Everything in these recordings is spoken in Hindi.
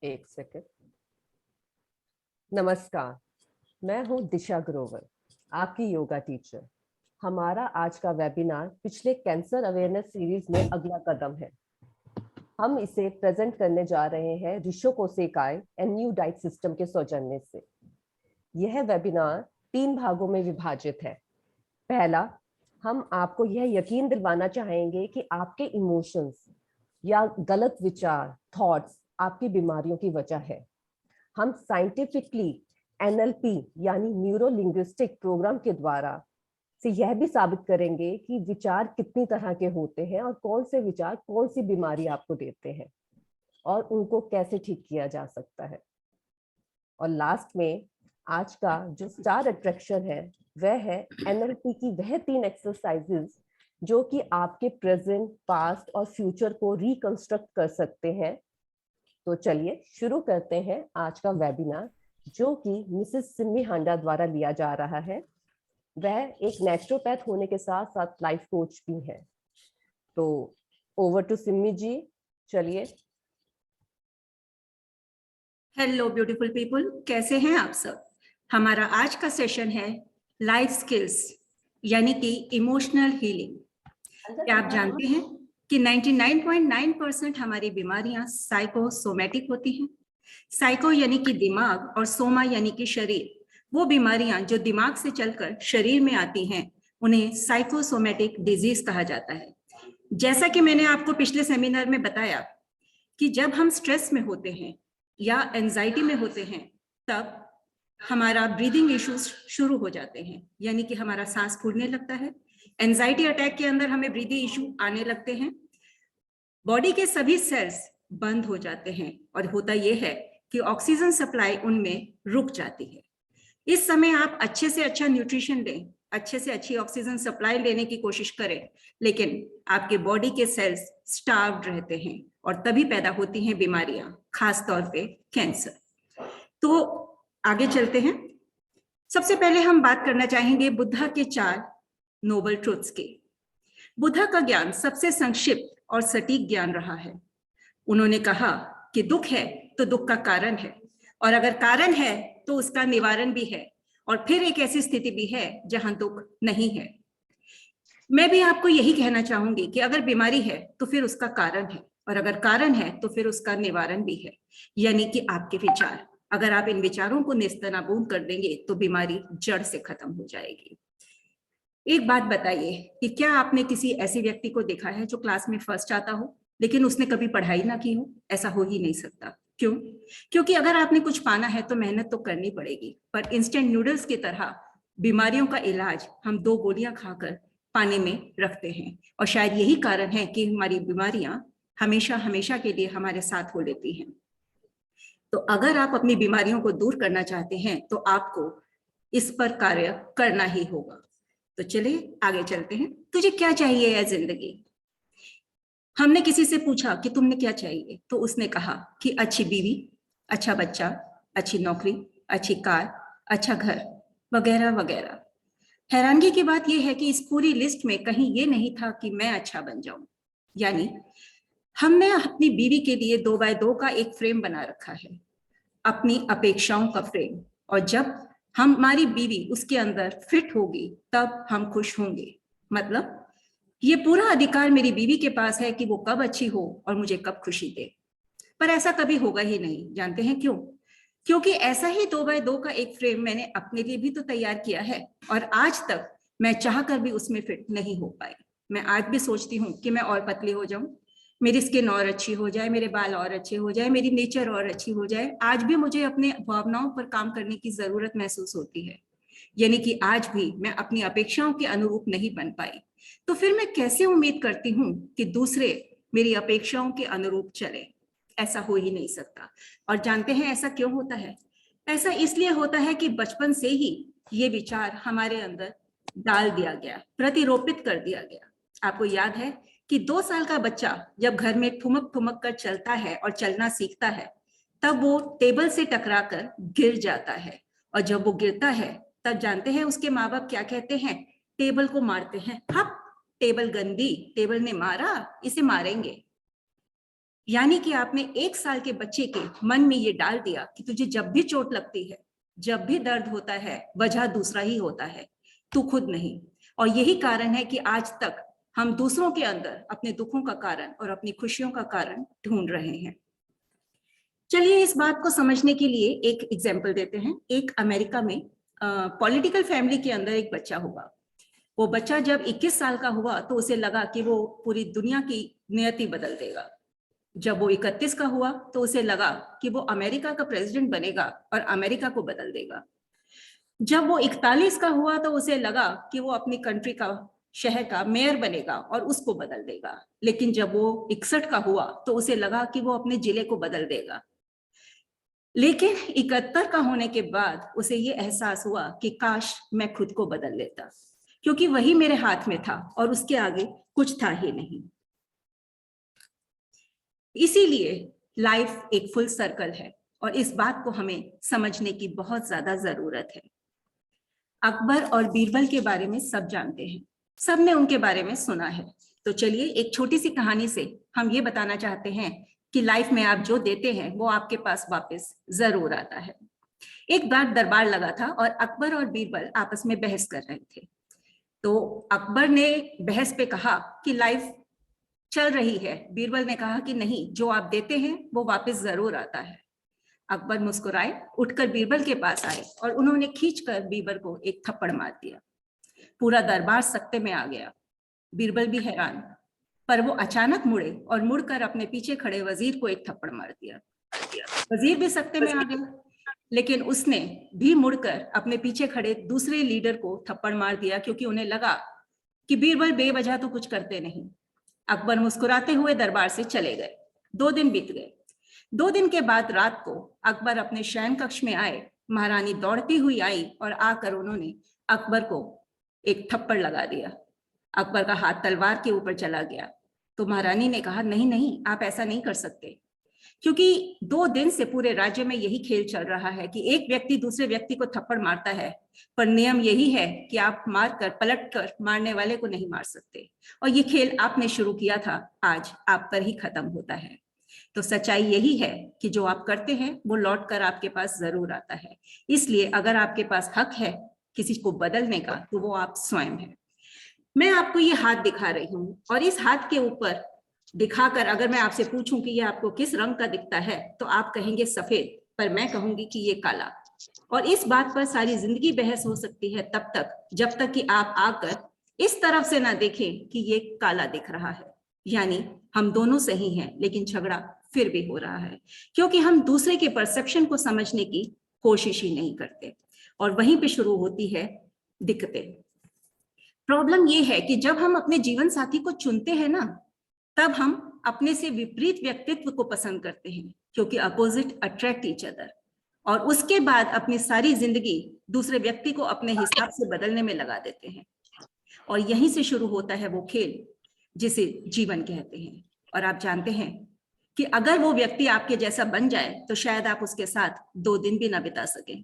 एक सेकंड। नमस्कार, मैं हूं दिशा ग्रोवर, आपकी योगा टीचर। हमारा आज का वेबिनार पिछले कैंसर अवेयरनेस सीरीज में अगला कदम है। हम इसे प्रेजेंट करने जा रहे हैं रिशो कोसेकाई एंड न्यू डाइट सिस्टम के सौजन्य से। यह वेबिनार 3 भागों में विभाजित है। पहला, हम आपको यह यकीन दिलवाना चाहेंगे कि आपके इमोशंस या गलत विचार, थॉट्स आपकी बीमारियों की वजह है। हम साइंटिफिकली एनएलपी यानी न्यूरो लिंग्विस्टिक प्रोग्राम के द्वारा से यह भी साबित करेंगे कि विचार कितनी तरह के होते हैं और कौन से विचार कौन सी बीमारी आपको देते हैं और उनको कैसे ठीक किया जा सकता है। और लास्ट में आज का जो स्टार अट्रैक्शन है वह है एनएलपी की वह 3 एक्सरसाइजेस जो कि आपके प्रेजेंट, पास्ट और फ्यूचर को रिकंस्ट्रक्ट कर सकते हैं। तो चलिए शुरू करते हैं आज का वेबिनार, जो कि मिसेस सिमी हांडा द्वारा लिया जा रहा है। वह एक नेचुरोपैथ होने के साथ साथ लाइफ कोच भी है। तो ओवर टू सिमी जी, चलिए। हेलो ब्यूटीफुल पीपल, कैसे हैं आप सब। हमारा आज का सेशन है लाइफ स्किल्स यानी कि इमोशनल हीलिंग। क्या आप जानते हैं कि 99.9% हमारी बीमारियां साइकोसोमैटिक होती हैं। साइको यानी कि दिमाग और सोमा यानी कि शरीर। वो बीमारियां जो दिमाग से चलकर शरीर में आती हैं उन्हें साइकोसोमैटिक डिजीज कहा जाता है। जैसा कि मैंने आपको पिछले सेमिनार में बताया कि जब हम स्ट्रेस में होते हैं या एंजाइटी में होते हैं तब हमारा ब्रीदिंग इश्यूज शुरू हो जाते हैं, यानी कि हमारा सांस फूलने लगता है। एंजाइटी अटैक के अंदर हमें ब्रीदिंग इशू आने लगते हैं। बॉडी के सभी सेल्स बंद हो जाते हैं और होता यह है कि ऑक्सीजन सप्लाई उनमें रुक जाती है। इस समय आप अच्छे से अच्छा न्यूट्रिशन लें, अच्छे से अच्छी ऑक्सीजन सप्लाई लेने की कोशिश करें, लेकिन आपके बॉडी के सेल्स स्टार्व्ड रहते हैं और तभी पैदा होती हैं बीमारियां, खास तौर पे कैंसर। तो आगे चलते हैं। सबसे पहले हम बात करना चाहेंगे बुद्धा के 4 नोबल ट्रुथ्स की। बुद्धा का ज्ञान सबसे संक्षिप्त और सटीक ज्ञान रहा है। उन्होंने कहा कि दुख है तो दुख का कारण है, और अगर कारण है तो उसका निवारण भी है, और फिर एक ऐसी स्थिति भी है जहां दुख नहीं है। मैं भी आपको यही कहना चाहूंगी कि अगर बीमारी है तो फिर उसका कारण है, और अगर कारण है तो फिर उसका निवारण भी है, यानी कि आपके विचार। अगर आप इन विचारों को नेस्तनाबूद कर देंगे तो बीमारी जड़ से खत्म हो जाएगी। एक बात बताइए कि क्या आपने किसी ऐसे व्यक्ति को देखा है जो क्लास में फर्स्ट आता हो लेकिन उसने कभी पढ़ाई ना की हो? ऐसा हो ही नहीं सकता। क्यों? क्योंकि अगर आपने कुछ पाना है तो मेहनत तो करनी पड़ेगी, पर इंस्टेंट नूडल्स की तरह बीमारियों का इलाज हम 2 गोलियां खाकर पाने में रखते हैं, और शायद यही कारण है कि हमारी बीमारियां हमेशा हमेशा के लिए हमारे साथ हो लेती हैं। तो अगर आप अपनी बीमारियों को दूर करना चाहते हैं तो आपको इस पर कार्य करना ही होगा। तो चलिए आगे चलते हैं। तुझे क्या चाहिए है जिंदगी? हमने किसी से पूछा कि तुमने क्या चाहिए, तो उसने कहा कि अच्छी बीवी, अच्छा बच्चा, अच्छी नौकरी, अच्छी कार, अच्छा घर, वगैरह वगैरह। हैरानगी की बात यह है कि इस पूरी लिस्ट में कहीं ये नहीं था कि मैं अच्छा बन जाऊं। यानी हमने अपनी बीवी के लिए 2x2 का एक फ्रेम बना रखा है, अपनी अपेक्षाओं का फ्रेम, और जब हमारी बीवी उसके अंदर फिट होगी तब हम खुश होंगे। मतलब ये पूरा अधिकार मेरी बीवी के पास है कि वो कब अच्छी हो और मुझे कब खुशी दे। पर ऐसा कभी होगा ही नहीं। जानते हैं क्यों? क्योंकि ऐसा ही 2x2 का एक फ्रेम मैंने अपने लिए भी तो तैयार किया है, और आज तक मैं चाहकर भी उसमें फिट नहीं हो पाई। मैं आज भी सोचती हूँ कि मैं और पतली हो जाऊं, मेरी स्किन और अच्छी हो जाए, मेरे बाल और अच्छे हो जाए, मेरी नेचर और अच्छी हो जाए। आज भी मुझे अपने भावनाओं पर काम करने की जरूरत महसूस होती है, यानी कि आज भी मैं अपनी अपेक्षाओं के अनुरूप नहीं बन पाई। तो फिर मैं कैसे उम्मीद करती हूँ कि दूसरे मेरी अपेक्षाओं के अनुरूप चले? ऐसा हो ही नहीं सकता। और जानते हैं ऐसा क्यों होता है? ऐसा इसलिए होता है कि बचपन से ही ये विचार हमारे अंदर डाल दिया गया, प्रतिरोपित कर दिया गया। आपको याद है कि 2 साल का बच्चा जब घर में ठुमक ठुमक कर चलता है और चलना सीखता है, तब वो टेबल से टकराकर गिर जाता है, और जब वो गिरता है तब जानते हैं उसके माँ बाप क्या कहते हैं? टेबल को मारते हैं। हाँ, टेबल गंदी, टेबल ने मारा, इसे मारेंगे। यानी कि आपने 1 साल के बच्चे के मन में ये डाल दिया कि तुझे जब भी चोट लगती है, जब भी दर्द होता है, वजह दूसरा ही होता है, तू खुद नहीं। और यही कारण है कि आज तक हम दूसरों के अंदर अपने दुखों का कारण और अपनी खुशियों का कारण ढूंढ रहे हैं। चलिए इस बात को समझने के लिए एक एग्जाम्पल देते हैं। एक अमेरिका में पॉलिटिकल फैमिली के अंदर एक बच्चा हुआ। वो बच्चा जब 21 साल का हुआ तो उसे लगा कि वो पूरी दुनिया की नियति बदल देगा। जब वो 31 का हुआ तो उसे लगा कि वो अमेरिका का प्रेसिडेंट बनेगा और अमेरिका को बदल देगा। जब वो 41 का हुआ तो उसे लगा कि वो अपनी कंट्री का, शहर का मेयर बनेगा और उसको बदल देगा। लेकिन जब वो 61 का हुआ तो उसे लगा कि वो अपने जिले को बदल देगा। लेकिन 71 का होने के बाद उसे ये एहसास हुआ कि काश मैं खुद को बदल लेता, क्योंकि वही मेरे हाथ में था और उसके आगे कुछ था ही नहीं। इसीलिए लाइफ एक फुल सर्कल है और इस बात को हमें समझने की बहुत ज्यादा जरूरत है। अकबर और बीरबल के बारे में सब जानते हैं, सबने उनके बारे में सुना है। तो चलिए एक छोटी सी कहानी से हम ये बताना चाहते हैं कि लाइफ में आप जो देते हैं वो आपके पास वापस जरूर आता है। एक बार दरबार लगा था और अकबर और बीरबल आपस में बहस कर रहे थे। तो अकबर ने बहस पे कहा कि लाइफ चल रही है। बीरबल ने कहा कि नहीं, जो आप देते हैं वो वापस जरूर आता है। अकबर मुस्कुराए, उठकर बीरबल के पास आए और उन्होंने खींचकर बीरबल को एक थप्पड़ मार दिया। पूरा दरबार सकते में आ गया। बीरबल भी हैरान, पर वो अचानक मुड़े और मुड़कर अपने पीछे खड़े वजीर को एक थप्पड़ मार दिया। वजीर भी सकते में आ गया, लेकिन उसने भी मुड़कर अपने पीछे खड़े दूसरे लीडर को थप्पड़ मार दिया, क्योंकि उन्हें लगा कि बीरबल बेवजह तो कुछ करते नहीं। अकबर मुस्कुराते हुए दरबार से चले गए। 2 दिन बीत गए। 2 दिन के बाद रात को अकबर अपने शयन कक्ष में आए। महारानी दौड़ती हुई आई और आकर उन्होंने अकबर को एक थप्पड़ लगा दिया। अकबर का हाथ तलवार के ऊपर चला गया। तो महारानी ने कहा, नहीं नहीं, आप ऐसा नहीं कर सकते, क्योंकि 2 दिन से पूरे राज्य में यही खेल चल रहा है कि एक व्यक्ति दूसरे व्यक्ति को थप्पड़ मारता है, पर नियम यही है कि आप मारकर, पलटकर मारने वाले को नहीं मार सकते। और ये खेल आपने शुरू किया था, आज आप पर ही खत्म होता है। तो सच्चाई यही है कि जो आप करते हैं वो लौट कर आपके पास जरूर आता है। इसलिए अगर आपके पास हक है किसी को बदलने का, तो वो आप स्वयं हैं। मैं आपको ये हाथ दिखा रही हूँ और इस हाथ के ऊपर दिखाकर अगर मैं आपसे पूछूं कि ये आपको किस रंग का दिखता है, तो आप कहेंगे सफेद, पर मैं कहूंगी कि ये काला। और इस बात पर सारी जिंदगी बहस हो सकती है तब तक, जब तक कि आप आकर इस तरफ से ना देखें कि ये काला दिख रहा है। यानी हम दोनों सही हैं, लेकिन झगड़ा फिर भी हो रहा है, क्योंकि हम दूसरे के परसेप्शन को समझने की कोशिश ही नहीं करते। और वहीं पे शुरू होती है दिक्कतें। प्रॉब्लम ये है कि जब हम अपने जीवन साथी को चुनते हैं ना, तब हम अपने से विपरीत व्यक्तित्व को पसंद करते हैं, क्योंकि अपोजिट अट्रैक्ट ईच अदर। और उसके बाद अपनी सारी जिंदगी दूसरे व्यक्ति को अपने हिसाब से बदलने में लगा देते हैं। और यहीं से शुरू होता है वो खेल जिसे जीवन कहते हैं। और आप जानते हैं कि अगर वो व्यक्ति आपके जैसा बन जाए तो शायद आप उसके साथ 2 दिन भी ना बिता सकें।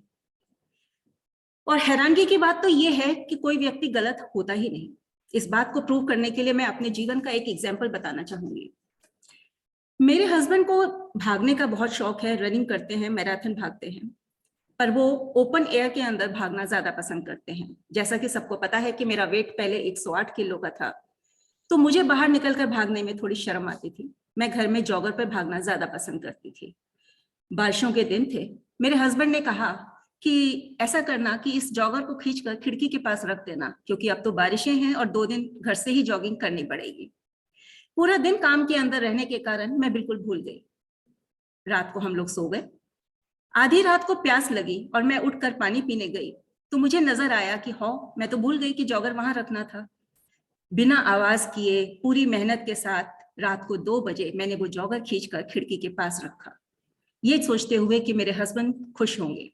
और हैरानगी की बात तो ये है कि कोई व्यक्ति गलत होता ही नहीं। इस बात को प्रूव करने के लिए मैं अपने जीवन का एक एग्जाम्पल बताना चाहूंगी। मेरे हस्बैंड को भागने का बहुत शौक है, रनिंग करते हैं, मैराथन भागते हैं, पर वो ओपन एयर के अंदर भागना ज्यादा पसंद करते हैं। जैसा कि सबको पता है कि मेरा वेट पहले 108 किलो का था, तो मुझे बाहर निकलकर भागने में थोड़ी शर्म आती थी। मैं घर में जॉगर पर भागना ज्यादा पसंद करती थी। बारिशों के दिन थे। मेरे हस्बैंड ने कहा कि ऐसा करना कि इस जॉगर को खींचकर खिड़की के पास रख देना, क्योंकि अब तो बारिशें हैं और 2 दिन घर से ही जॉगिंग करनी पड़ेगी। पूरा दिन काम के अंदर रहने के कारण मैं बिल्कुल भूल गई। रात को हम लोग सो गए। आधी रात को प्यास लगी और मैं उठकर पानी पीने गई, तो मुझे नजर आया कि मैं तो भूल गई कि जॉगर वहां रखना था। बिना आवाज किए, पूरी मेहनत के साथ रात को 2 बजे मैंने वो जॉगर खींचकर खिड़की के पास रखा, ये सोचते हुए कि मेरे हस्बैंड खुश होंगे।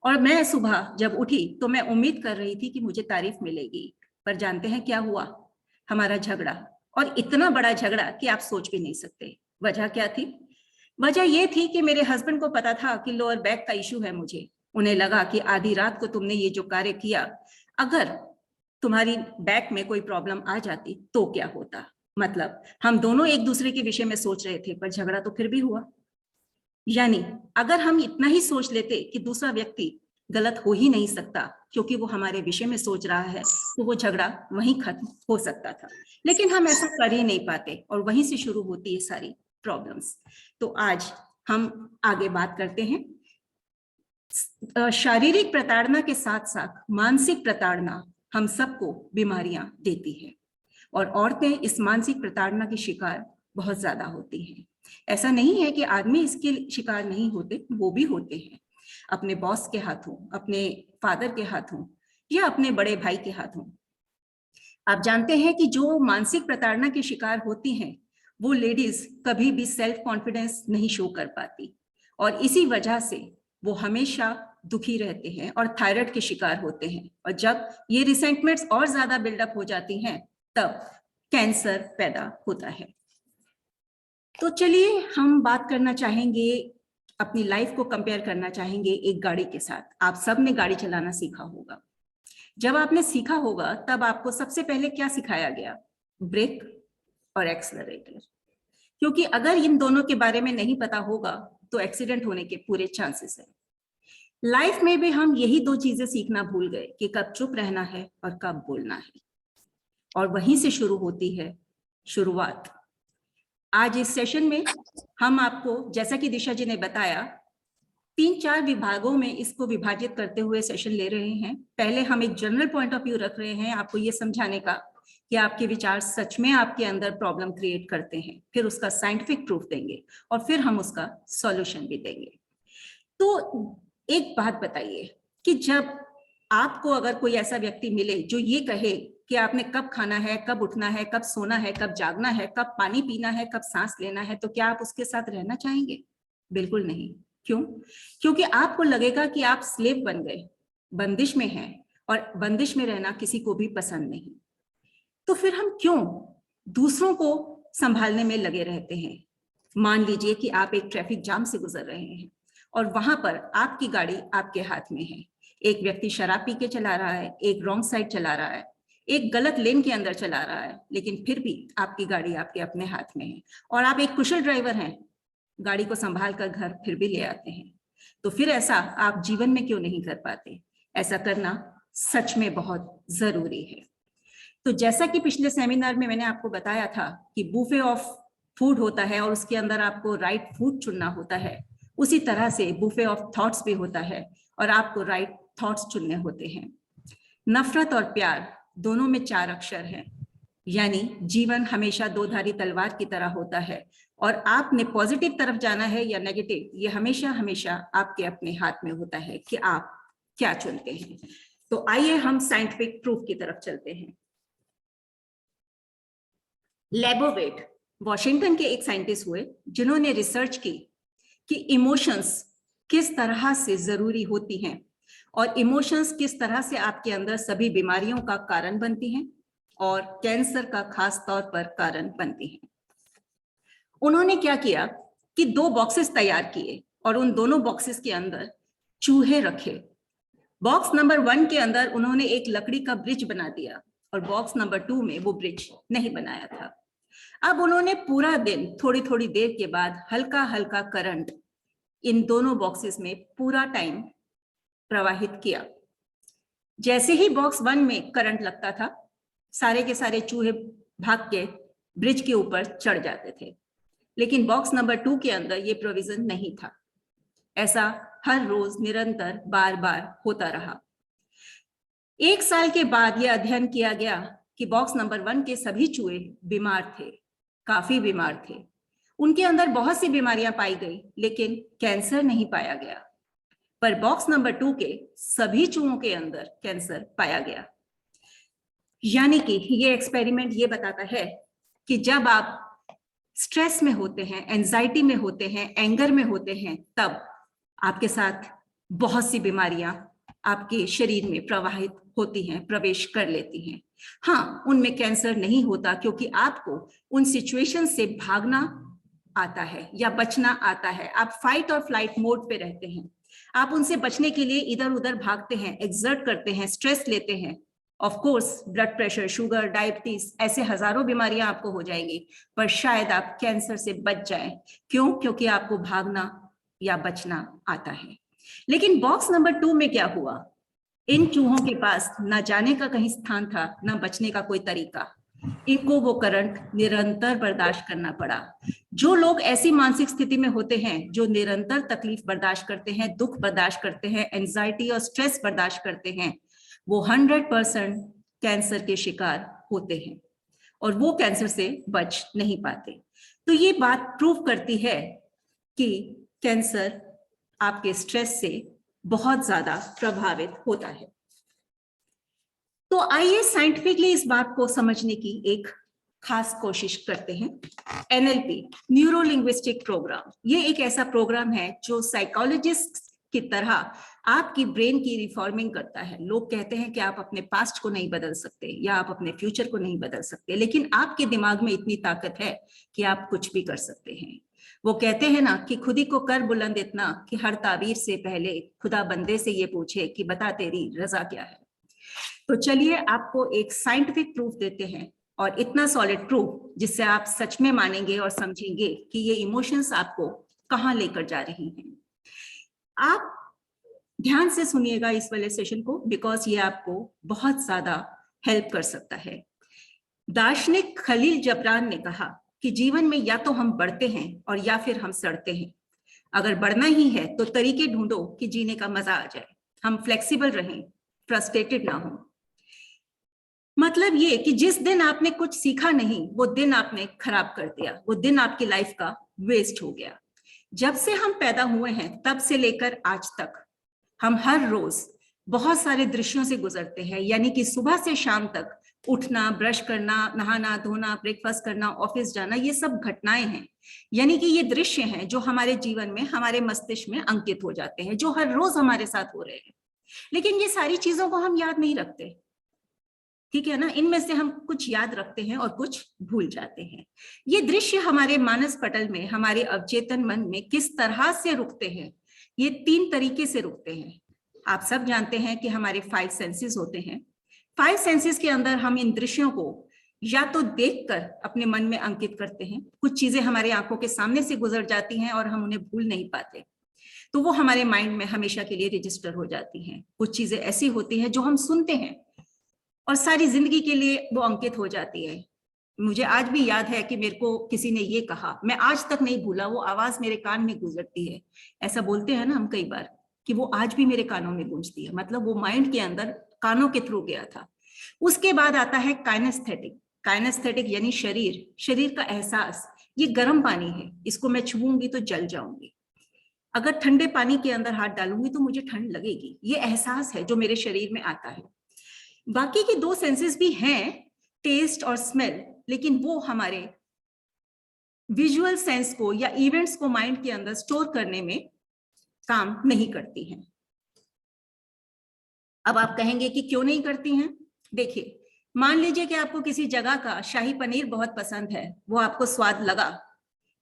और मैं सुबह जब उठी तो मैं उम्मीद कर रही थी कि मुझे तारीफ मिलेगी, पर जानते हैं क्या हुआ? हमारा झगड़ा, और इतना बड़ा झगड़ा कि आप सोच भी नहीं सकते। वजह क्या थी? वजह यह थी कि मेरे हस्बैंड को पता था कि लोअर बैक का इशू है मुझे। उन्हें लगा कि आधी रात को तुमने ये जो कार्य किया, अगर तुम्हारी बैक में कोई प्रॉब्लम आ जाती तो क्या होता। मतलब हम दोनों एक दूसरे के विषय में सोच रहे थे, पर झगड़ा तो फिर भी हुआ। यानी अगर हम इतना ही सोच लेते कि दूसरा व्यक्ति गलत हो ही नहीं सकता क्योंकि वो हमारे विषय में सोच रहा है, तो वो झगड़ा वहीं खत्म हो सकता था। लेकिन हम ऐसा कर ही नहीं पाते और वहीं से शुरू होती है सारी प्रॉब्लम्स। तो आज हम आगे बात करते हैं। शारीरिक प्रताड़ना के साथ साथ मानसिक प्रताड़ना हम सबको बीमारियां देती है और औरतें इस मानसिक प्रताड़ना की शिकार बहुत ज्यादा होती हैं। ऐसा नहीं है कि आदमी इसके शिकार नहीं होते, वो भी होते हैं, अपने बॉस के हाथों, अपने फादर के हाथों या अपने बड़े भाई के हाथों। आप जानते हैं कि जो मानसिक प्रताड़ना की शिकार होती हैं, वो लेडीज कभी भी सेल्फ कॉन्फिडेंस नहीं शो कर पाती और इसी वजह से वो हमेशा दुखी रहते हैं और थायराइड के शिकार होते हैं। और जब ये रिसेंटमेंट्स और ज्यादा बिल्डअप हो जाती हैं, तब कैंसर पैदा होता है। तो चलिए हम बात करना चाहेंगे, अपनी लाइफ को कंपेयर करना चाहेंगे एक गाड़ी के साथ। आप सब ने गाड़ी चलाना सीखा होगा। जब आपने सीखा होगा तब आपको सबसे पहले क्या सिखाया गया? ब्रेक और एक्सेलरेटर। क्योंकि अगर इन दोनों के बारे में नहीं पता होगा तो एक्सीडेंट होने के पूरे चांसेस है। लाइफ में भी हम यही दो चीजें सीखना भूल गए कि कब चुप रहना है और कब बोलना है, और वहीं से शुरू होती है शुरुआत। आज इस सेशन में हम आपको, जैसा कि दिशा जी ने बताया, 3-4 विभागों में इसको विभाजित करते हुए सेशन ले रहे हैं। पहले हम एक जनरल पॉइंट ऑफ व्यू रख रहे हैं आपको ये समझाने का कि आपके विचार सच में आपके अंदर प्रॉब्लम क्रिएट करते हैं, फिर उसका साइंटिफिक प्रूफ देंगे और फिर हम उसका सॉल्यूशन भी देंगे। तो एक बात बताइए कि जब आपको अगर कोई ऐसा व्यक्ति मिले जो ये कहे कि आपने कब खाना है, कब उठना है, कब सोना है, कब जागना है, कब पानी पीना है, कब सांस लेना है, तो क्या आप उसके साथ रहना चाहेंगे? बिल्कुल नहीं। क्यों? क्योंकि आपको लगेगा कि आप स्लेव बन गए, बंदिश में हैं, और बंदिश में रहना किसी को भी पसंद नहीं। तो फिर हम क्यों दूसरों को संभालने में लगे रहते हैं? मान लीजिए कि आप एक ट्रैफिक जाम से गुजर रहे हैं और वहां पर आपकी गाड़ी आपके हाथ में है। एक व्यक्ति शराब पी के चला रहा है, एक रॉन्ग साइड चला रहा है, एक गलत लेन के अंदर चला रहा है, लेकिन फिर भी आपकी गाड़ी आपके अपने हाथ में है और आप एक कुशल ड्राइवर हैं, गाड़ी को संभाल कर घर फिर भी ले आते हैं। तो फिर ऐसा आप जीवन में क्यों नहीं कर पाते? ऐसा करना सच में बहुत जरूरी है। तो जैसा कि पिछले सेमिनार में मैंने आपको बताया था कि बुफे ऑफ फूड होता है और उसके अंदर आपको राइट फूड चुनना होता है, उसी तरह से बुफे ऑफ थॉट्स भी होता है और आपको राइट थॉट्स चुनने होते हैं। नफरत और प्यार दोनों में 4 अक्षर हैं, यानी जीवन हमेशा 2-धारी तलवार की तरह होता है और आपने पॉजिटिव तरफ जाना है या नेगेटिव, ये हमेशा हमेशा आपके अपने हाथ में होता है कि आप क्या चुनते हैं। तो आइए हम साइंटिफिक प्रूफ की तरफ चलते हैं। लेबोवेट वॉशिंगटन के एक साइंटिस्ट हुए जिन्होंने रिसर्च की कि इमोशंस किस तरह से जरूरी होती हैं और इमोशंस किस तरह से आपके अंदर सभी बीमारियों का कारण बनती हैं और कैंसर का खास तौर पर कारण बनती हैं। उन्होंने क्या किया कि 2 बॉक्सेस तैयार किए और उन दोनों बॉक्सेस के अंदर चूहे रखे। बॉक्स नंबर 1 के अंदर उन्होंने एक लकड़ी का ब्रिज बना दिया और बॉक्स नंबर 2 में वो ब्रिज नहीं बनाया था। अब उन्होंने पूरा दिन थोड़ी थोड़ी देर के बाद हल्का हल्का करंट इन दोनों बॉक्सेस में पूरा टाइम प्रवाहित किया। जैसे ही बॉक्स 1 में करंट लगता था, सारे के सारे चूहे भाग के ब्रिज के ऊपर चढ़ जाते थे, लेकिन बॉक्स नंबर 2 के अंदर ये प्रोविजन नहीं था। ऐसा हर रोज निरंतर बार बार होता रहा। 1 साल के बाद यह अध्ययन किया गया कि बॉक्स नंबर 1 के सभी चूहे बीमार थे, काफी बीमार थे। उनके अंदर बहुत सी बीमारियां पाई गई, लेकिन कैंसर नहीं पाया गया। पर बॉक्स नंबर 2 के सभी चूहों के अंदर कैंसर पाया गया। यानी कि ये एक्सपेरिमेंट ये बताता है कि जब आप स्ट्रेस में होते हैं, एंजाइटी में होते हैं, एंगर में होते हैं, तब आपके साथ बहुत सी बीमारियां आपके शरीर में प्रवाहित होती हैं, प्रवेश कर लेती हैं। हाँ, उनमें कैंसर नहीं होता क्योंकि आपको उन सिचुएशन से भागना आता है या बचना आता है। आप फाइट और फ्लाइट मोड पे रहते हैं। आप उनसे बचने के लिए इधर उधर भागते हैं, एक्सर्ट करते हैं, स्ट्रेस लेते हैं, of course blood pressure, sugar, diabetes, ऐसे हजारों बीमारियां आपको हो जाएंगी, पर शायद आप कैंसर से बच जाएं। क्यों? क्योंकि आपको भागना या बचना आता है। लेकिन बॉक्स नंबर 2 में क्या हुआ? इन चूहों के पास ना जाने का कहीं स्थान था, ना बचने का कोई तरीका। इनको वो करंट निरंतर बर्दाश्त करना पड़ा। जो लोग ऐसी मानसिक स्थिति में होते हैं, जो निरंतर तकलीफ बर्दाश्त करते हैं, दुख बर्दाश्त करते हैं, एंजाइटी और स्ट्रेस बर्दाश्त करते हैं, वो 100% कैंसर के शिकार होते हैं और वो कैंसर से बच नहीं पाते। तो ये बात प्रूव करती है कि कैंसर आपके स्ट्रेस से बहुत ज्यादा प्रभावित होता है। तो आइए साइंटिफिकली इस बात को समझने की एक खास कोशिश करते हैं। NLP, न्यूरो लिंग्विस्टिक प्रोग्राम, ये एक ऐसा प्रोग्राम है जो साइकोलॉजिस्ट की तरह आपकी ब्रेन की रिफॉर्मिंग करता है। लोग कहते हैं कि आप अपने पास्ट को नहीं बदल सकते या आप अपने फ्यूचर को नहीं बदल सकते, लेकिन आपके दिमाग में इतनी ताकत है कि आप कुछ भी कर सकते हैं। वो कहते हैं ना कि खुदी को कर बुलंद इतना कि हर ताबीर से पहले खुदा बंदे से ये पूछे कि बता तेरी रजा क्या है। तो चलिए आपको एक साइंटिफिक प्रूफ देते हैं, और इतना सॉलिड प्रूफ जिससे आप सच में मानेंगे और समझेंगे कि ये इमोशंस आपको कहाँ लेकर जा रही हैं। आप ध्यान से सुनिएगा इस वाले सेशन को, बिकॉज ये आपको बहुत ज्यादा हेल्प कर सकता है। दार्शनिक खलील जबरान ने कहा कि जीवन में या तो हम बढ़ते हैं और या फिर हम सड़ते हैं। अगर बढ़ना ही है तो तरीके ढूंढो कि जीने का मजा आ जाए। हम फ्लेक्सिबल रहें, फ्रस्ट्रेटेड ना हो। मतलब ये कि जिस दिन आपने कुछ सीखा नहीं, वो दिन आपने खराब कर दिया, वो दिन आपकी लाइफ का वेस्ट हो गया। जब से हम पैदा हुए हैं तब से लेकर आज तक हम हर रोज बहुत सारे दृश्यों से गुजरते हैं, यानी कि सुबह से शाम तक उठना, ब्रश करना, नहाना धोना, ब्रेकफास्ट करना, ऑफिस जाना, ये सब घटनाएं हैं, यानी कि ये दृश्य हैं जो हमारे जीवन में, हमारे मस्तिष्क में अंकित हो जाते हैं, जो हर रोज हमारे साथ हो रहे हैं। लेकिन ये सारी चीजों को हम याद नहीं रखते, ठीक है ना। इनमें से हम कुछ याद रखते हैं और कुछ भूल जाते हैं। ये दृश्य हमारे मानस पटल में, हमारे अवचेतन मन में किस तरह से रुकते हैं? ये 3 तरीके से रुकते हैं। आप सब जानते हैं कि हमारे 5 सेंसेस होते हैं। 5 सेंसेस के अंदर हम इन दृश्यों को या तो देखकर अपने मन में अंकित करते हैं, कुछ चीजें हमारे आंखों के सामने से गुजर जाती हैं और हम उन्हें भूल नहीं पाते, तो वो हमारे माइंड में हमेशा के लिए रजिस्टर हो जाती हैं। कुछ चीजें ऐसी होती हैं जो हम सुनते हैं और सारी जिंदगी के लिए वो अंकित हो जाती है। मुझे आज भी याद है कि मेरे को किसी ने ये कहा, मैं आज तक नहीं भूला, वो आवाज मेरे कान में गुजरती है। ऐसा बोलते हैं ना हम कई बार कि वो आज भी मेरे कानों में गूंजती है, मतलब वो माइंड के अंदर कानों के थ्रू गया था। उसके बाद आता है काइनेस्थेटिक। काइनेस्थेटिक यानी शरीर का एहसास। ये गर्म पानी है, इसको मैं छूऊंगी तो जल जाऊंगी, अगर ठंडे पानी के अंदर हाथ डालूंगी तो मुझे ठंड लगेगी। ये एहसास है जो मेरे शरीर में आता है। बाकी के 2 सेंसेस भी हैं, टेस्ट और स्मेल, लेकिन वो हमारे विजुअल सेंस को या इवेंट्स को माइंड के अंदर स्टोर करने में काम नहीं करती हैं। अब आप कहेंगे कि क्यों नहीं करती हैं? देखिए, मान लीजिए कि आपको किसी जगह का शाही पनीर बहुत पसंद है, वो आपको स्वाद लगा,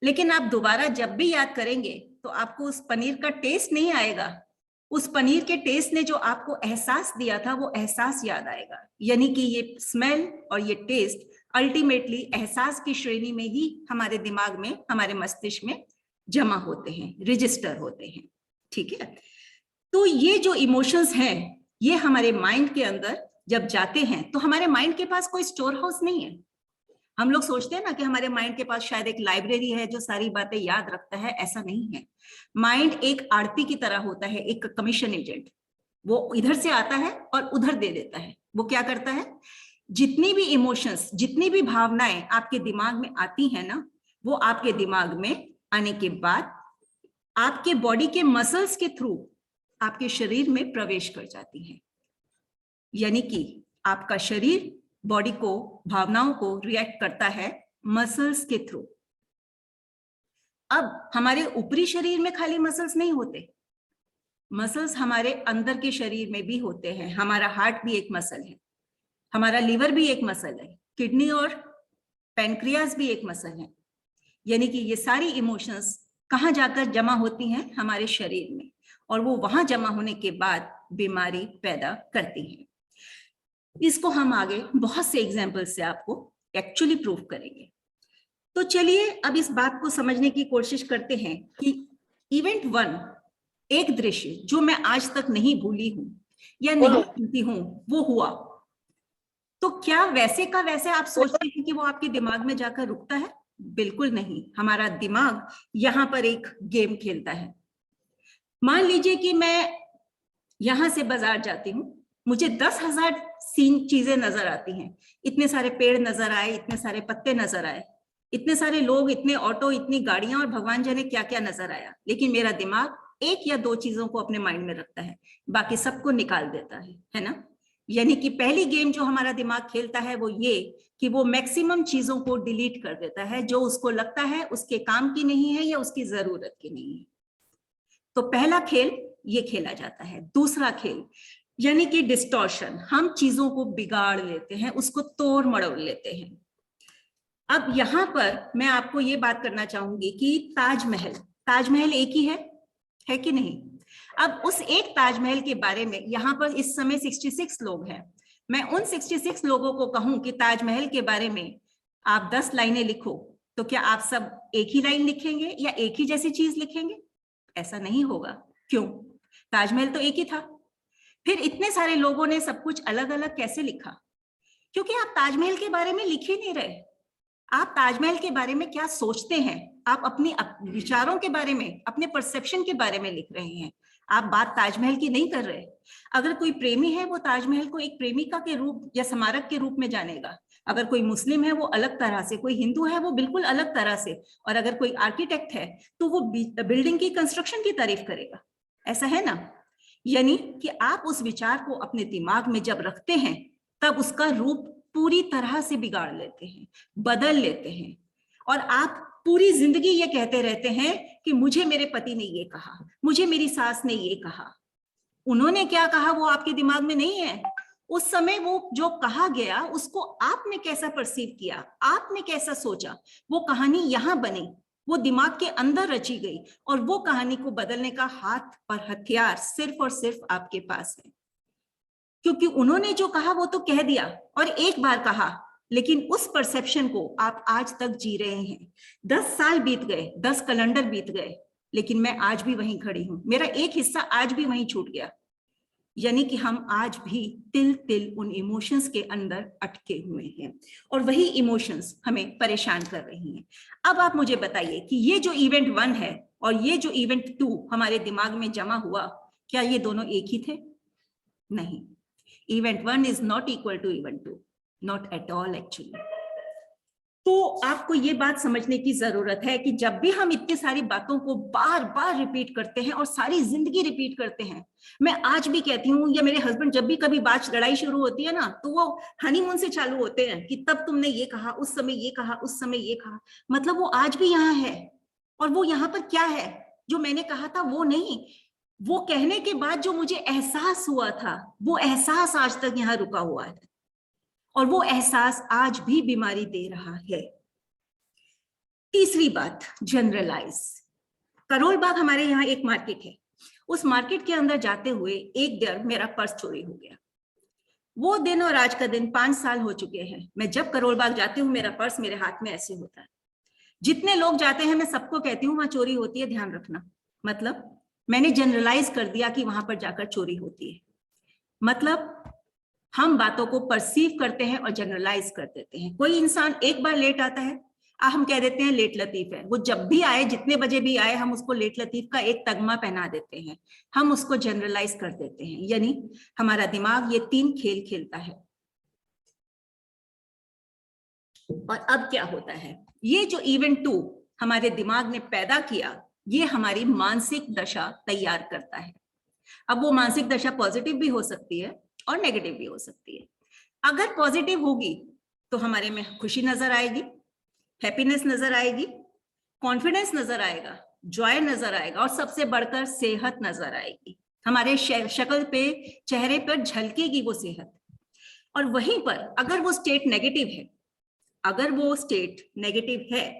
लेकिन आप दोबारा जब भी याद करेंगे तो आपको उस पनीर का टेस्ट नहीं आएगा। उस पनीर के टेस्ट ने जो आपको एहसास दिया था वो एहसास याद आएगा। यानी कि ये स्मेल और ये टेस्ट अल्टीमेटली एहसास की श्रेणी में ही हमारे दिमाग में, हमारे मस्तिष्क में जमा होते हैं, रजिस्टर होते हैं, ठीक है। तो ये जो इमोशंस हैं, ये हमारे माइंड के अंदर जब जाते हैं तो हमारे माइंड के पास कोई स्टोर हाउस नहीं है। हम लोग सोचते हैं ना कि हमारे माइंड के पास शायद एक लाइब्रेरी है जो सारी बातें याद रखता है, ऐसा नहीं है। माइंड एक आरती की तरह होता है, एक कमीशन एजेंट। वो इधर से आता है और उधर दे देता है। वो क्या करता है, जितनी भी इमोशंस, जितनी भी भावनाएं आपके दिमाग में आती हैं ना, वो आपके दिमाग में आने के बाद आपके बॉडी के मसल्स के थ्रू आपके शरीर में प्रवेश कर जाती हैं। यानी कि आपका शरीर बॉडी को, भावनाओं को रिएक्ट करता है मसल्स के थ्रू। अब हमारे ऊपरी शरीर में खाली मसल्स नहीं होते, मसल्स हमारे अंदर के शरीर में भी होते हैं। हमारा हार्ट भी एक मसल है, हमारा लीवर भी एक मसल है, किडनी और पैनक्रियास भी एक मसल है। यानी कि ये सारी इमोशंस कहाँ जाकर जमा होती हैं, हमारे शरीर में, और वो वहां जमा होने के बाद बीमारी पैदा करती हैं। इसको हम आगे बहुत से एग्जाम्पल से आपको एक्चुअली प्रूव करेंगे। तो चलिए अब इस बात को समझने की कोशिश करते हैं कि इवेंट 1, एक दृश्य जो मैं आज तक नहीं भूली हूं या नहीं भूलती हूं, वो हुआ। तो क्या वैसे का वैसे आप सोचते हैं कि वो आपके दिमाग में जाकर रुकता है? बिल्कुल नहीं। हमारा दिमाग यहाँ पर एक गेम खेलता है। मान लीजिए कि मैं यहां से बाजार जाती हूँ, मुझे 10,000 चीजें नजर आती हैं। इतने सारे पेड़ नजर आए, इतने सारे पत्ते नजर आए, इतने सारे लोग, इतने ऑटो, इतनी गाड़ियां, और भगवान जाने क्या क्या नजर आया। लेकिन मेरा दिमाग एक या दो चीजों को अपने माइंड में रखता है, बाकी सबको निकाल देता है ना। यानी कि पहली गेम जो हमारा दिमाग खेलता है वो ये कि वो मैक्सिमम चीजों को डिलीट कर देता है जो उसको लगता है उसके काम की नहीं है या उसकी जरूरत की नहीं है। तो पहला खेल ये खेला जाता है। दूसरा खेल यानी कि डिस्टॉर्शन, हम चीजों को बिगाड़ लेते हैं, उसको तोड़ मरोड़ लेते हैं। अब यहां पर मैं आपको ये बात करना चाहूंगी कि ताजमहल एक ही है कि नहीं? अब उस एक ताजमहल के बारे में यहाँ पर इस समय 66 लोग हैं। मैं उन 66 लोगों को कहूं कि ताजमहल के बारे में आप 10 लाइनें लिखो, तो क्या आप सब एक ही लाइन लिखेंगे या एक ही जैसी चीज लिखेंगे? ऐसा नहीं होगा। क्यों? ताजमहल तो एक ही था। फिर इतने सारे लोगों ने सब कुछ अलग अलग कैसे लिखा? क्योंकि आप ताजमहल के बारे में लिख ही नहीं रहे। आप ताजमहल के बारे में क्या सोचते हैं, आप अपनी विचारों के बारे में, अपने परसेप्शन के बारे में लिख रहे हैं। आप बात ताजमहल की नहीं कर रहे। अगर कोई प्रेमी है वो ताजमहल को एक प्रेमिका के रूप या स्मारक के रूप में जानेगा। अगर कोई मुस्लिम है वो अलग तरह से, कोई हिंदू है वो बिल्कुल अलग तरह से, और अगर कोई आर्किटेक्ट है तो वो बिल्डिंग की कंस्ट्रक्शन की तारीफ करेगा। ऐसा है ना? यानी कि आप उस विचार को अपने दिमाग में जब रखते हैं तब उसका रूप पूरी तरह से बिगाड़ लेते हैं, बदल लेते हैं। और आप पूरी जिंदगी ये कहते रहते हैं कि मुझे मेरे पति ने ये कहा, मुझे मेरी सास ने ये कहा। उन्होंने क्या कहा वो आपके दिमाग में नहीं है। उस समय वो जो कहा गया उसको आपने कैसा परसीव किया, आपने कैसा सोचा, वो कहानी यहां बनी, वो दिमाग के अंदर रची गई, और वो कहानी को बदलने का हाथ और हथियार सिर्फ और सिर्फ आपके पास है। क्योंकि उन्होंने जो कहा वो तो कह दिया, और एक बार कहा, लेकिन उस परसेप्शन को आप आज तक जी रहे हैं। 10 साल बीत गए, 10 कैलेंडर बीत गए, लेकिन मैं आज भी वहीं खड़ी हूं। मेरा एक हिस्सा आज भी वहीं छूट गया। यानी कि हम आज भी तिल तिल उन इमोशंस के अंदर अटके हुए हैं, और वही इमोशंस हमें परेशान कर रही हैं। अब आप मुझे बताइए कि ये जो इवेंट 1 है और ये जो इवेंट 2 हमारे दिमाग में जमा हुआ, क्या ये दोनों एक ही थे? नहीं। Event 1 is not equal to event 2, not at all actually. तो आपको ये बात समझने की जरूरत है कि जब भी हम इतनी सारी बातों को बार बार रिपीट करते हैं और सारी जिंदगी रिपीट करते हैं, मैं आज भी कहती हूँ, या मेरे हस्बैंड जब भी कभी बात लड़ाई शुरू होती है ना, तो वो हनीमून से चालू होते हैं कि तब तुमने ये कहा, उस समय ये कहा, उस समय ये कहा। मतलब वो आज भी यहाँ है, और वो यहाँ पर क्या है जो मैंने कहा था वो नहीं, वो कहने के बाद जो मुझे एहसास हुआ था, वो एहसास आज तक यहां रुका हुआ है, और वो एहसास आज भी बीमारी दे रहा है। तीसरी बात, जनरलाइज। करोल बाग हमारे यहाँ एक मार्केट है। उस मार्केट के अंदर जाते हुए एक दिन मेरा पर्स चोरी हो गया। वो दिन और आज का दिन 5 साल हो चुके हैं। मैं जब करोल बाग जाती हूँ मेरा पर्स मेरे हाथ में ऐसे होता है। जितने लोग जाते हैं मैं सबको कहती हूँ वहां चोरी होती है, ध्यान रखना। मतलब मैंने जनरलाइज कर दिया कि वहां पर जाकर चोरी होती है। मतलब हम बातों को परसीव करते हैं और जनरलाइज कर देते हैं। कोई इंसान एक बार लेट आता है, हम कह देते हैं लेट लतीफ है। वो जब भी आए, जितने बजे भी आए, हम उसको लेट लतीफ का एक तगमा पहना देते हैं, हम उसको जनरलाइज कर देते हैं। यानी हमारा दिमाग ये 3 खेल खेलता है। और अब क्या होता है, ये जो इवेंट 2 हमारे दिमाग ने पैदा किया, ये हमारी मानसिक दशा तैयार करता है। अब वो मानसिक दशा पॉजिटिव भी हो सकती है और नेगेटिव भी हो सकती है। अगर पॉजिटिव होगी तो हमारे में खुशी नजर आएगी, हैप्पीनेस नजर आएगी, कॉन्फिडेंस नजर आएगा, जॉय नजर आएगा, और सबसे बढ़कर सेहत नजर आएगी। हमारे शक्ल पे, चेहरे पर झलकेगी वो सेहत। और वहीं पर अगर वो स्टेट नेगेटिव है,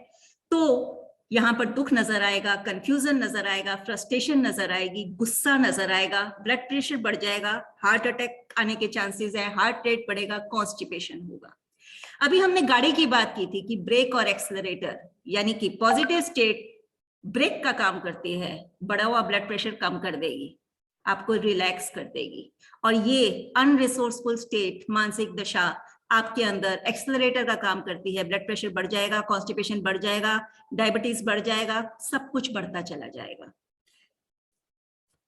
तो यहाँ पर दुख नजर आएगा, कंफ्यूजन नजर आएगा, फ्रस्ट्रेशन नजर आएगी, गुस्सा नजर आएगा, ब्लड प्रेशर बढ़ जाएगा, हार्ट अटैक आने के चांसेस है, हार्ट रेट बढ़ेगा, कॉन्स्टिपेशन होगा। अभी हमने गाड़ी की बात की थी कि ब्रेक और एक्सेलरेटर, यानी कि पॉजिटिव स्टेट ब्रेक का काम करती है, बढ़ा हुआ ब्लड प्रेशर कम कर देगी, आपको रिलैक्स कर देगी, और ये अनरिसोर्सफुल स्टेट, मानसिक दशा आपके अंदर एक्सेलरेटर का काम करती है, ब्लड प्रेशर बढ़ जाएगा, कॉन्स्टिपेशन बढ़ जाएगा, डायबिटीज बढ़ जाएगा, सब कुछ बढ़ता चला जाएगा।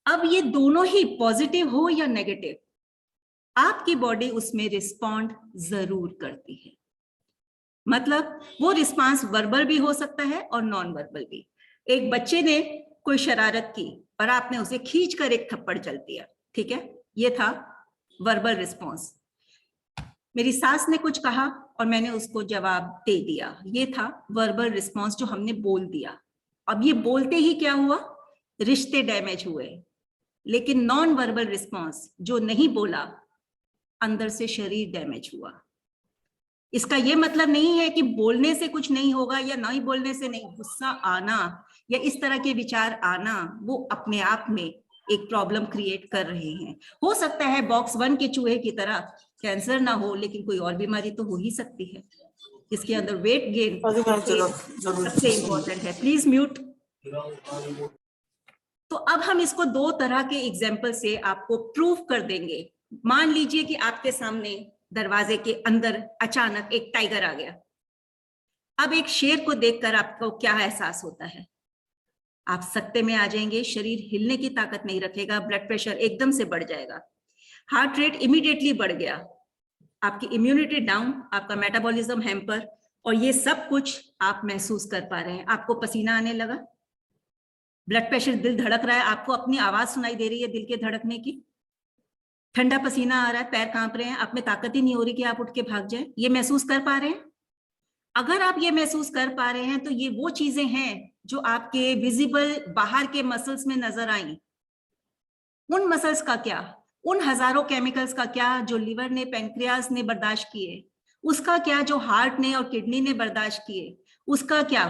अब ये दोनों ही पॉजिटिव हो या नेगेटिव, आपकी बॉडी उसमें रिस्पॉन्ड जरूर करती है। मतलब वो रिस्पांस वर्बल भी हो सकता है और नॉन वर्बल भी। एक बच्चे ने कोई शरारत की और आपने उसे खींचकर एक थप्पड़ चल दिया, ठीक है, ये था वर्बल रिस्पॉन्स। मेरी सास ने कुछ कहा और मैंने उसको जवाब दे दिया, ये था वर्बल रिस्पॉन्स जो हमने बोल दिया। अब ये बोलते ही क्या हुआ, रिश्ते डैमेज हुए। लेकिन नॉन वर्बल रिस्पॉन्स जो नहीं बोला, अंदर से शरीर डैमेज हुआ। इसका ये मतलब नहीं है कि बोलने से कुछ नहीं होगा या नहीं बोलने से नहीं, गुस्सा आना या इस तरह के विचार आना वो अपने आप में एक प्रॉब्लम क्रिएट कर रहे हैं। हो सकता है बॉक्स 1 के चूहे की तरह कैंसर ना हो, लेकिन कोई और बीमारी तो हो ही सकती है जिसके अंदर वेट गेन सबसे इंपॉर्टेंट है। Please mute. तो अब हम इसको 2 तरह के एग्जाम्पल से आपको प्रूव कर देंगे। मान लीजिए कि आपके सामने दरवाजे के अंदर अचानक एक टाइगर आ गया। अब एक शेर को देखकर आपको क्या एहसास होता है? आप सकते में आ जाएंगे, शरीर हिलने की ताकत नहीं रखेगा, ब्लड प्रेशर एकदम से बढ़ जाएगा, हार्ट रेट इमीडिएटली बढ़ गया, आपकी इम्यूनिटी डाउन, आपका मेटाबॉलिज्म हैम्पर, और ये सब कुछ आप महसूस कर पा रहे हैं। आपको पसीना आने लगा, ब्लड प्रेशर, दिल धड़क रहा है, आपको अपनी आवाज सुनाई दे रही है दिल के धड़कने की, ठंडा पसीना आ रहा है, पैर कांप रहे हैं, आप में ताकत ही नहीं हो रही कि आप उठ के भाग जाए। ये महसूस कर पा रहे हैं? अगर आप ये महसूस कर पा रहे हैं तो ये वो चीजें हैं जो आपके विजिबल बाहर के मसल्स में नजर आई। उन मसल्स का क्या, उन हजारों केमिकल्स का क्या जो लिवर ने, पैंक्रियास ने बर्दाश्त किए, उसका क्या जो हार्ट ने और किडनी ने बर्दाश्त किए, उसका क्या।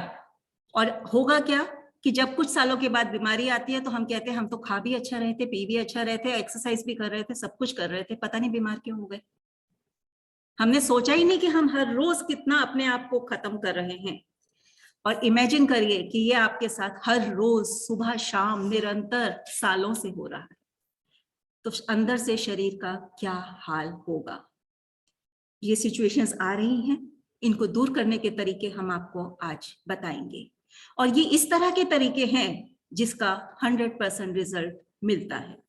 और होगा क्या कि जब कुछ सालों के बाद बीमारी आती है तो हम कहते हैं हम तो खा भी अच्छा रहे थे, पी भी अच्छा रहे थे, एक्सरसाइज भी कर रहे थे, सब कुछ कर रहे थे, पता नहीं बीमार क्यों हो गए। हमने सोचा ही नहीं कि हम हर रोज कितना अपने आप को खत्म कर रहे हैं। और इमेजिन करिए कि ये आपके साथ हर रोज सुबह शाम निरंतर सालों से हो रहा है, तो अंदर से शरीर का क्या हाल होगा। ये सिचुएशंस आ रही हैं, इनको दूर करने के तरीके हम आपको आज बताएंगे, और ये इस तरह के तरीके हैं जिसका 100% रिजल्ट मिलता है।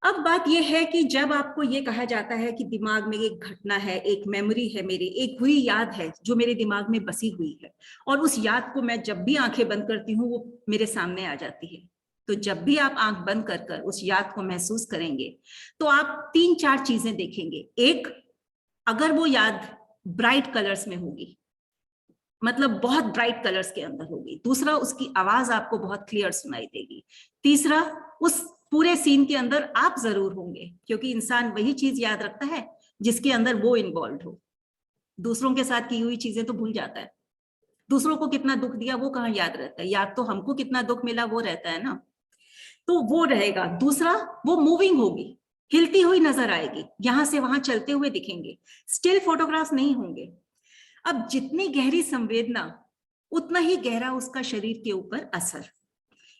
अब बात यह है कि जब आपको ये कहा जाता है कि दिमाग में एक घटना है, एक मेमोरी है, मेरी एक हुई याद है जो मेरे दिमाग में बसी हुई है, और उस याद को मैं जब भी आंखें बंद करती हूँ वो मेरे सामने आ जाती है, तो जब भी आप आंख बंद कर कर उस याद को महसूस करेंगे तो आप 3-4 चीजें देखेंगे। एक, अगर वो याद ब्राइट कलर्स में होगी, मतलब बहुत ब्राइट कलर्स के अंदर होगी। दूसरा, उसकी आवाज आपको बहुत क्लियर सुनाई देगी। तीसरा, उस पूरे सीन के अंदर आप जरूर होंगे, क्योंकि इंसान वही चीज याद रखता है जिसके अंदर वो इन्वॉल्व हो। दूसरों के साथ की हुई चीजें तो भूल जाता है, दूसरों को कितना दुख दिया वो कहाँ याद रहता है, याद तो हमको कितना दुख मिला वो रहता है ना, तो वो रहेगा। दूसरा, वो मूविंग होगी, हिलती हुई नजर आएगी, यहां से वहां चलते हुए दिखेंगे, स्टिल फोटोग्राफ्स नहीं होंगे। अब जितनी गहरी संवेदना उतना ही गहरा उसका शरीर के ऊपर असर,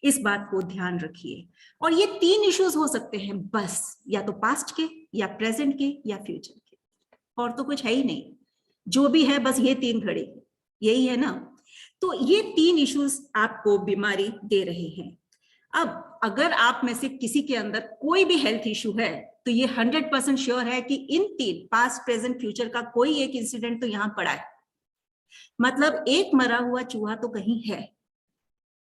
इस बात को ध्यान रखिए। और ये 3 इश्यूज हो सकते हैं बस, या तो पास्ट के, या प्रेजेंट के, या फ्यूचर के, और तो कुछ है ही नहीं। जो भी है बस ये 3 घड़ी, यही है ना। तो ये 3 इश्यूज आपको बीमारी दे रहे हैं। अब अगर आप में से किसी के अंदर कोई भी हेल्थ इश्यू है तो ये 100% श्योर है कि इन 3 पास्ट, प्रेजेंट, फ्यूचर का कोई एक इंसिडेंट तो यहां पड़ा है, मतलब एक मरा हुआ चूहा तो कहीं है।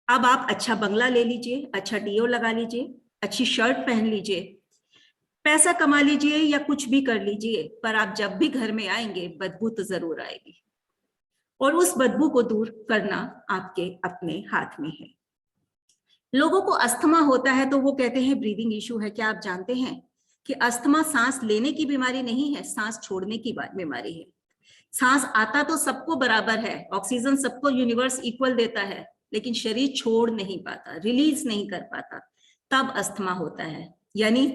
अब आप अच्छा बंगला ले लीजिए, अच्छा डीओ लगा लीजिए, अच्छी शर्ट पहन लीजिए, पैसा कमा लीजिए या कुछ भी कर लीजिए, पर आप जब भी घर में आएंगे बदबू तो जरूर आएगी, और उस बदबू को दूर करना आपके अपने हाथ में है। लोगों को अस्थमा होता है तो वो कहते हैं ब्रीदिंग इशू है। क्या आप जानते हैं कि अस्थमा सांस लेने की बीमारी नहीं है, सांस छोड़ने की बीमारी है। सांस आता तो सबको बराबर है, ऑक्सीजन सबको यूनिवर्स इक्वल देता है, लेकिन शरीर छोड़ नहीं पाता, रिलीज नहीं कर पाता, तब अस्थमा होता है। यानी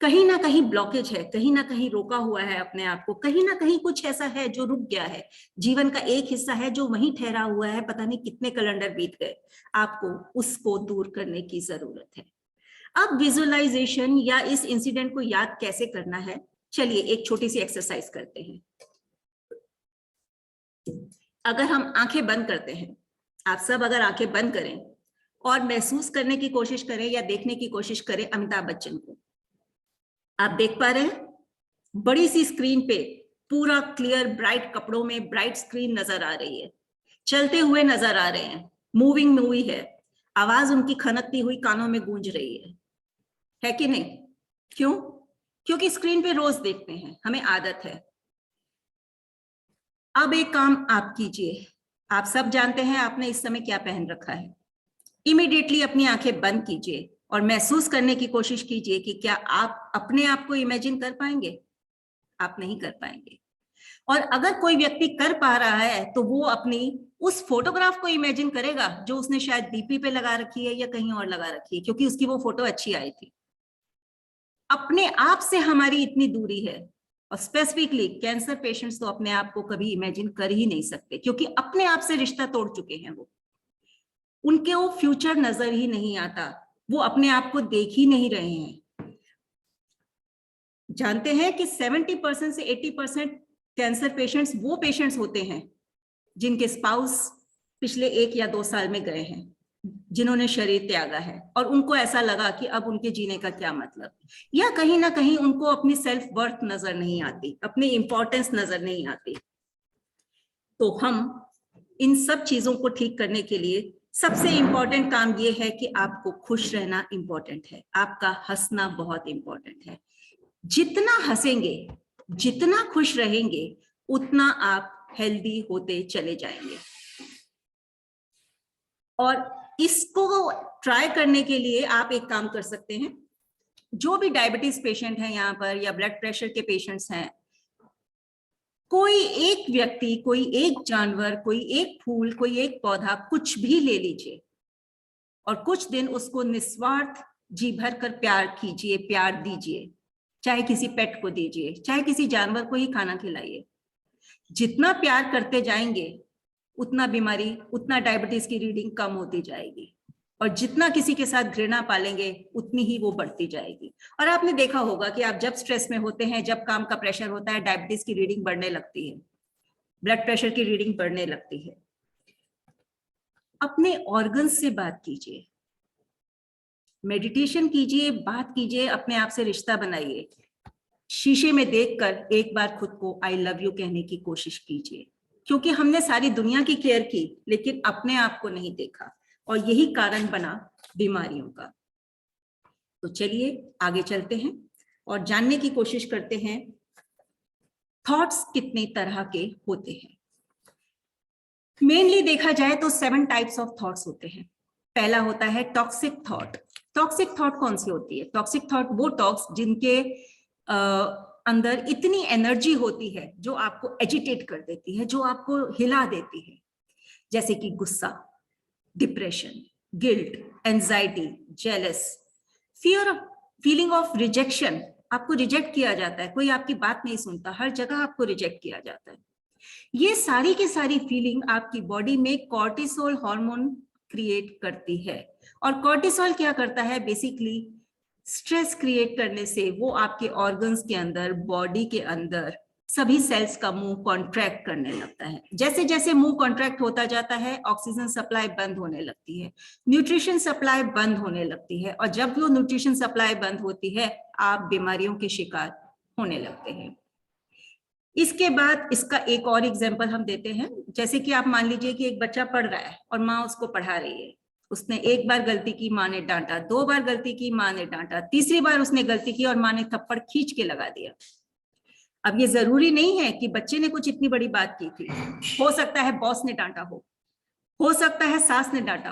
कहीं ना कहीं ब्लॉकेज है, कहीं ना कहीं रोका हुआ है अपने आप को, कहीं ना कहीं कुछ ऐसा है जो रुक गया है, जीवन का एक हिस्सा है जो वहीं ठहरा हुआ है, पता नहीं कितने कैलेंडर बीत गए, आपको उसको दूर करने की जरूरत है। अब विजुअलाइजेशन या इस इंसिडेंट को याद कैसे करना है, चलिए एक छोटी सी एक्सरसाइज करते हैं। अगर हम आंखें बंद करते हैं, आप सब अगर आंखें बंद करें और महसूस करने की कोशिश करें या देखने की कोशिश करें अमिताभ बच्चन को, आप देख पा रहे हैं बड़ी सी स्क्रीन पे पूरा क्लियर ब्राइट कपड़ों में ब्राइट स्क्रीन नजर आ रही है, चलते हुए नजर आ रहे हैं, मूविंग मूवी है, आवाज उनकी खनकती हुई कानों में गूंज रही है कि नहीं? क्यों? क्योंकि स्क्रीन पे रोज देखते हैं, हमें आदत है। अब एक काम आप कीजिए, आप सब जानते हैं आपने इस समय क्या पहन रखा है। इमीडिएटली अपनी आंखें बंद कीजिए और महसूस करने की कोशिश कीजिए कि क्या आप अपने आप को इमेजिन कर पाएंगे? आप नहीं कर पाएंगे। और अगर कोई व्यक्ति कर पा रहा है तो वो अपनी उस फोटोग्राफ को इमेजिन करेगा जो उसने शायद डीपी पे लगा रखी है या कहीं और लगा रखी है, क्योंकि उसकी वो फोटो अच्छी आई थी। अपने आप से हमारी इतनी दूरी है, और स्पेसिफिकली कैंसर पेशेंट्स तो अपने आप को कभी इमेजिन कर ही नहीं सकते, क्योंकि अपने आप से रिश्ता तोड़ चुके हैं वो, उनके वो फ्यूचर नजर ही नहीं आता, वो अपने आप को देख ही नहीं रहे हैं। जानते हैं कि 70% से 80% कैंसर पेशेंट्स वो पेशेंट्स होते हैं जिनके स्पाउस पिछले 1 या 2 साल में गए हैं, जिन्होंने शरीर त्यागा है और उनको ऐसा लगा कि अब उनके जीने का क्या मतलब, या कहीं ना कहीं उनको अपनी सेल्फ वर्थ नजर नहीं आती, अपनी इंपॉर्टेंस नजर नहीं आती। तो हम इन सब चीजों को ठीक करने के लिए सबसे इंपॉर्टेंट काम ये है कि आपको खुश रहना इंपॉर्टेंट है, आपका हंसना बहुत इंपॉर्टेंट है। जितना हंसेंगे, जितना खुश रहेंगे, उतना आप हेल्दी होते चले जाएंगे। और इसको ट्राई करने के लिए आप एक काम कर सकते हैं, जो भी डायबिटीज पेशेंट है यहाँ पर या ब्लड प्रेशर के पेशेंट्स हैं, कोई एक व्यक्ति, कोई एक जानवर, कोई एक फूल, कोई एक पौधा, कुछ भी ले लीजिए और कुछ दिन उसको निस्वार्थ जी भर कर प्यार कीजिए, प्यार दीजिए। चाहे किसी पेट को दीजिए, चाहे किसी जानवर को ही खाना खिलाइए। जितना प्यार करते जाएंगे उतना बीमारी, उतना डायबिटीज की रीडिंग कम होती जाएगी, और जितना किसी के साथ घृणा पालेंगे उतनी ही वो बढ़ती जाएगी। और आपने देखा होगा कि आप जब स्ट्रेस में होते हैं, जब काम का प्रेशर होता है, डायबिटीज की रीडिंग बढ़ने लगती है, ब्लड प्रेशर की रीडिंग बढ़ने लगती है। अपने ऑर्गन्स से बात कीजिए, मेडिटेशन कीजिए, बात कीजिए, अपने आप से रिश्ता बनाइए। शीशे में देखकर एक बार खुद को आई लव यू कहने की कोशिश कीजिए, क्योंकि हमने सारी दुनिया की केयर की लेकिन अपने आप को नहीं देखा, और यही कारण बना बीमारियों का। तो चलिए आगे चलते हैं और जानने की कोशिश करते हैं थॉट्स कितने तरह के होते हैं। मेनली देखा जाए तो 7 टाइप्स ऑफ थॉट्स होते हैं। पहला होता है टॉक्सिक थॉट। टॉक्सिक थॉट कौन सी होती है? टॉक्सिक थॉट वो टॉक्स जिनके अंदर इतनी एनर्जी होती है जो आपको एजिटेट कर देती है, जो आपको हिला देती है, जैसे कि गुस्सा, depression, guilt, anxiety, jealous, fear of, feeling of rejection, आपको रिजेक्ट किया जाता है, कोई आपकी बात नहीं सुनता, हर जगह आपको रिजेक्ट किया जाता है। ये सारी की सारी फीलिंग आपकी बॉडी में कॉर्टिसोल हार्मोन क्रिएट करती है। और कॉर्टिसोल क्या करता है? बेसिकली स्ट्रेस क्रिएट करने से वो आपके ऑर्गन्स के अंदर, बॉडी के अंदर सभी सेल्स का मुंह कॉन्ट्रैक्ट करने लगता है। जैसे जैसे मुंह कॉन्ट्रैक्ट होता जाता है, ऑक्सीजन सप्लाई बंद होने लगती है, न्यूट्रिशन सप्लाई बंद होने लगती है, और जब वो न्यूट्रिशन सप्लाई बंद होती है, आप बीमारियों के शिकार होने लगते हैं। इसके बाद इसका एक और एग्जाम्पल हम देते हैं। जैसे कि आप मान लीजिए कि एक बच्चा पढ़ रहा है और माँ उसको पढ़ा रही है। उसने एक बार गलती की, माँ ने डांटा, 2 बार गलती की, माँ ने डांटा, तीसरी बार उसने गलती की और माँ ने थप्पड़ खींच के लगा दिया। अब ये जरूरी नहीं है कि बच्चे ने कुछ इतनी बड़ी बात की थी, हो सकता है बॉस ने डांटा हो सकता है सास ने डांटा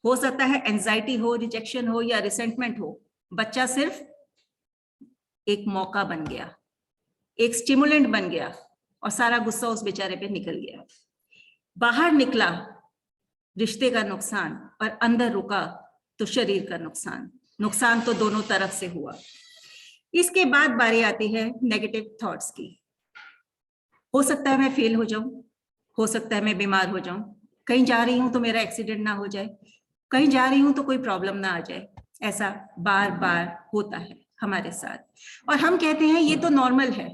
हो सकता है एंजाइटी हो, रिजेक्शन हो या रिसेंटमेंट हो। बच्चा सिर्फ एक मौका बन गया, एक स्टिमुलेंट बन गया, और सारा गुस्सा उस बेचारे पे निकल गया। बाहर निकला रिश्ते का नुकसान और अंदर रुका तो शरीर का नुकसान। नुकसान तो दोनों तरफ से हुआ। इसके बाद बारी आती है नेगेटिव थॉट्स की। हो सकता है मैं फेल हो जाऊं, हो सकता है मैं बीमार हो जाऊं, कहीं जा रही हूं तो मेरा एक्सीडेंट ना हो जाए, कहीं जा रही हूं तो कोई प्रॉब्लम ना आ जाए। ऐसा बार बार होता है हमारे साथ और हम कहते हैं ये तो नॉर्मल है,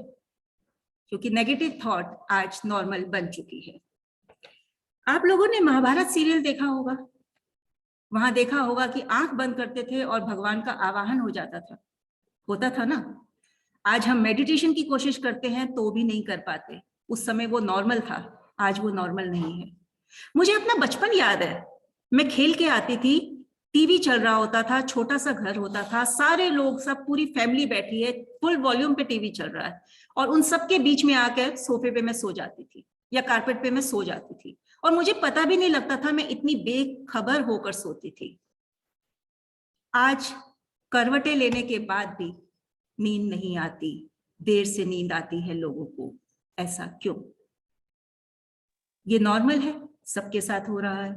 क्योंकि नेगेटिव थॉट आज नॉर्मल बन चुकी है। आप लोगों ने महाभारत सीरियल देखा होगा, वहां देखा होगा कि आंख बंद करते थे और भगवान का आवाहन हो जाता था, होता था ना। आज हम मेडिटेशन की कोशिश करते हैं तो भी नहीं कर पाते। उस समय वो नॉर्मल था, आज वो नॉर्मल नहीं है। मुझे अपना बचपन याद है, मैं खेल के आती थी, टीवी चल रहा होता था, छोटा सा घर होता था, सारे लोग, सब पूरी फैमिली बैठी है, फुल वॉल्यूम पे टीवी चल रहा है और उन सबके बीच में आकर सोफे पे मैं सो जाती थी या कारपेट पे मैं सो जाती थी और मुझे पता भी नहीं लगता था, मैं इतनी बेखबर होकर सोती थी। आज करवटें लेने के बाद भी नींद नहीं आती, देर से नींद आती है लोगों को। ऐसा क्यों? ये नॉर्मल है, सबके साथ हो रहा है।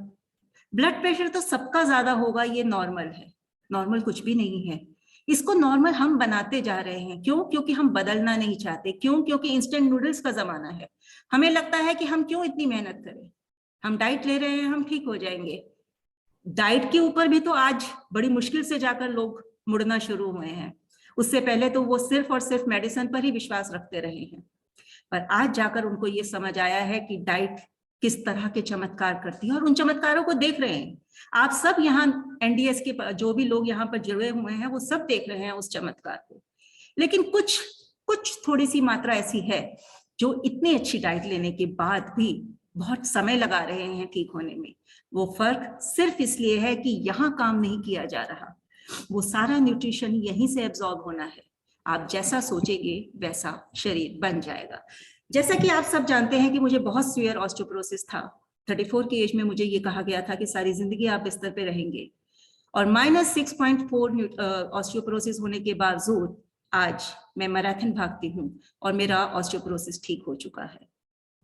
ब्लड प्रेशर तो सबका ज्यादा होगा, ये नॉर्मल है। नॉर्मल कुछ भी नहीं है, इसको नॉर्मल हम बनाते जा रहे हैं। क्यों? क्योंकि हम बदलना नहीं चाहते। क्यों? क्योंकि इंस्टेंट नूडल्स का जमाना है। हमें लगता है कि हम क्यों इतनी मेहनत करें, हम डाइट ले रहे हैं, हम ठीक हो जाएंगे। डाइट के ऊपर भी तो आज बड़ी मुश्किल से जाकर लोग मुड़ना शुरू हुए हैं। उससे पहले तो वो सिर्फ और सिर्फ मेडिसिन पर ही विश्वास रखते रहे हैं, पर आज जाकर उनको ये समझ आया है कि डाइट किस तरह के चमत्कार करती है और उन चमत्कारों को देख रहे हैं। आप सब यहाँ एनडीएस के जो भी लोग यहाँ पर जुड़े हुए हैं वो सब देख रहे हैं उस चमत्कार को। लेकिन कुछ थोड़ी सी मात्रा ऐसी है जो इतनी अच्छी डाइट लेने के बाद भी बहुत समय लगा रहे हैं ठीक होने में। वो फर्क सिर्फ इसलिए है कि यहाँ काम नहीं किया जा रहा, वो सारा न्यूट्रिशन यहीं से एब्जॉर्ब होना है। आप जैसा सोचेंगे वैसा शरीर बन जाएगा। जैसा कि आप सब जानते हैं कि मुझे बहुत सीवियर ऑस्टियोपोरोसिस था। 34 की एज में मुझे ये कहा गया था कि सारी जिंदगी आप बिस्तर पे रहेंगे और -6.4 ऑस्टियोपोरोसिस होने के बावजूद आज मैं मैराथन भागती हूँ और मेरा ऑस्टियोपोरोसिस ठीक हो चुका है।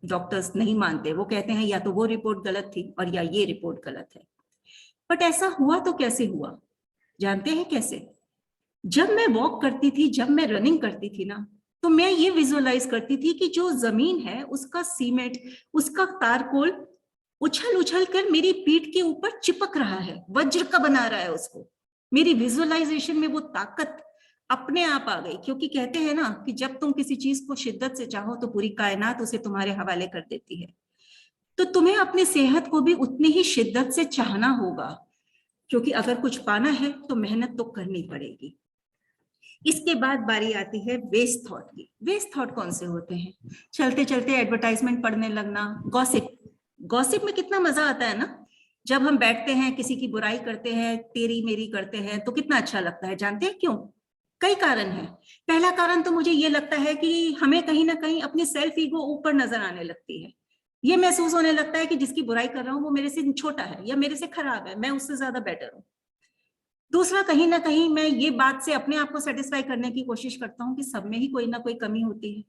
डॉक्टर्स नहीं मानते, वो कहते हैं या तो वो रिपोर्ट गलत थी और या ये रिपोर्ट गलत है। बट ऐसा हुआ तो कैसे हुआ? जानते हैं कैसे? जब मैं वॉक करती थी, जब मैं रनिंग करती थी ना, तो मैं ये विजुअलाइज करती थी कि जो जमीन है उसका सीमेंट, उसका तारकोल उछल उछल कर मेरी पीठ के ऊपर चिपक रहा है, वज्र का बना रहा है उसको। मेरी विजुअलाइजेशन में वो ताकत अपने आप आ गई, क्योंकि कहते हैं ना कि जब तुम किसी चीज को शिद्दत से चाहो तो पूरी कायनात उसे तुम्हारे हवाले कर देती है। तो तुम्हें अपनी सेहत को भी उतनी ही शिद्दत से चाहना होगा, क्योंकि अगर कुछ पाना है तो मेहनत तो करनी पड़ेगी। इसके बाद बारी आती है वेस्ट थॉट की। वेस्ट थॉट कौन से होते हैं? चलते चलते एडवर्टाइजमेंट पढ़ने लगना, गॉसिप। गॉसिप में कितना मजा आता है ना, जब हम बैठते हैं किसी की बुराई करते हैं, तेरी मेरी करते हैं तो कितना अच्छा लगता है। जानते हैं क्यों? कई कारण हैं। पहला कारण तो मुझे ये लगता है कि हमें कहीं ना कहीं अपनी सेल्फ ईगो ऊपर नजर आने लगती है। ये महसूस होने लगता है कि जिसकी बुराई कर रहा हूं वो मेरे से छोटा है या मेरे से खराब है, मैं उससे ज्यादा बेटर हूं। दूसरा, कहीं ना कहीं मैं ये बात से अपने आप को सेटिस्फाई करने की कोशिश करता हूँ कि सब में ही कोई ना कोई कमी होती है।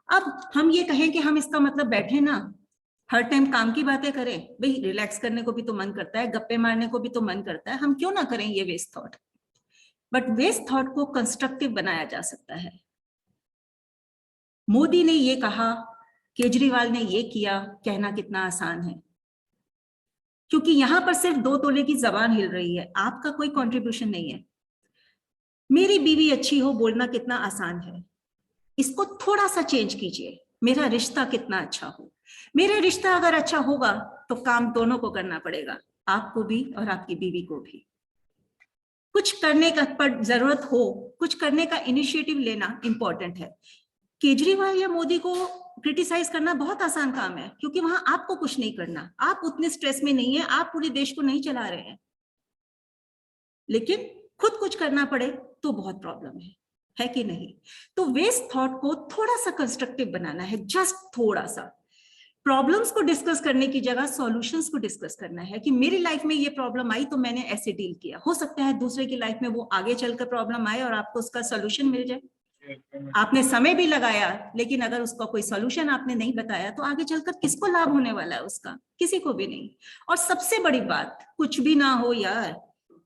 अब हम ये कहें कि हम इसका मतलब बैठे ना हर टाइम काम की बातें करें, भाई रिलैक्स करने को भी तो मन करता है, गप्पे मारने को भी तो मन करता है, हम क्यों ना करें ये waste thought. But waste thought को कंस्ट्रक्टिव बनाया जा सकता है। मोदी ने ये कहा, केजरीवाल ने ये किया, कहना कितना आसान है, क्योंकि यहां पर सिर्फ 2 तोले की जबान हिल रही है, आपका कोई कंट्रीब्यूशन नहीं है। मेरी बीवी अच्छी हो बोलना कितना आसान है, इसको थोड़ा सा चेंज कीजिए। मेरा रिश्ता कितना अच्छा हो, मेरा रिश्ता अगर अच्छा होगा तो काम दोनों को करना पड़ेगा, आपको भी और आपकी बीवी को भी। कुछ करने का पर जरूरत हो, कुछ करने का इनिशिएटिव लेना इंपॉर्टेंट है। केजरीवाल या मोदी को क्रिटिसाइज करना बहुत आसान काम है, क्योंकि वहां आपको कुछ नहीं करना, आप उतने स्ट्रेस में नहीं है, आप पूरे देश को नहीं चला रहे हैं। लेकिन खुद कुछ करना पड़े तो बहुत प्रॉब्लम है कि नहीं? तो वेस्ट थॉट को थोड़ा सा कंस्ट्रक्टिव बनाना है, जस्ट थोड़ा सा। प्रॉब्लम्स को डिस्कस करने की जगह सॉल्यूशंस को डिस्कस करना है कि मेरी लाइफ में ये प्रॉब्लम आई तो मैंने ऐसे डील किया। हो सकता है दूसरे की लाइफ में वो आगे चलकर प्रॉब्लम आए और आपको उसका सॉल्यूशन मिल जाए। आपने समय भी लगाया, लेकिन अगर उसका कोई सॉल्यूशन आपने नहीं बताया तो आगे चलकर किसको लाभ होने वाला है उसका? किसी को भी नहीं। और सबसे बड़ी बात, कुछ भी ना हो यार,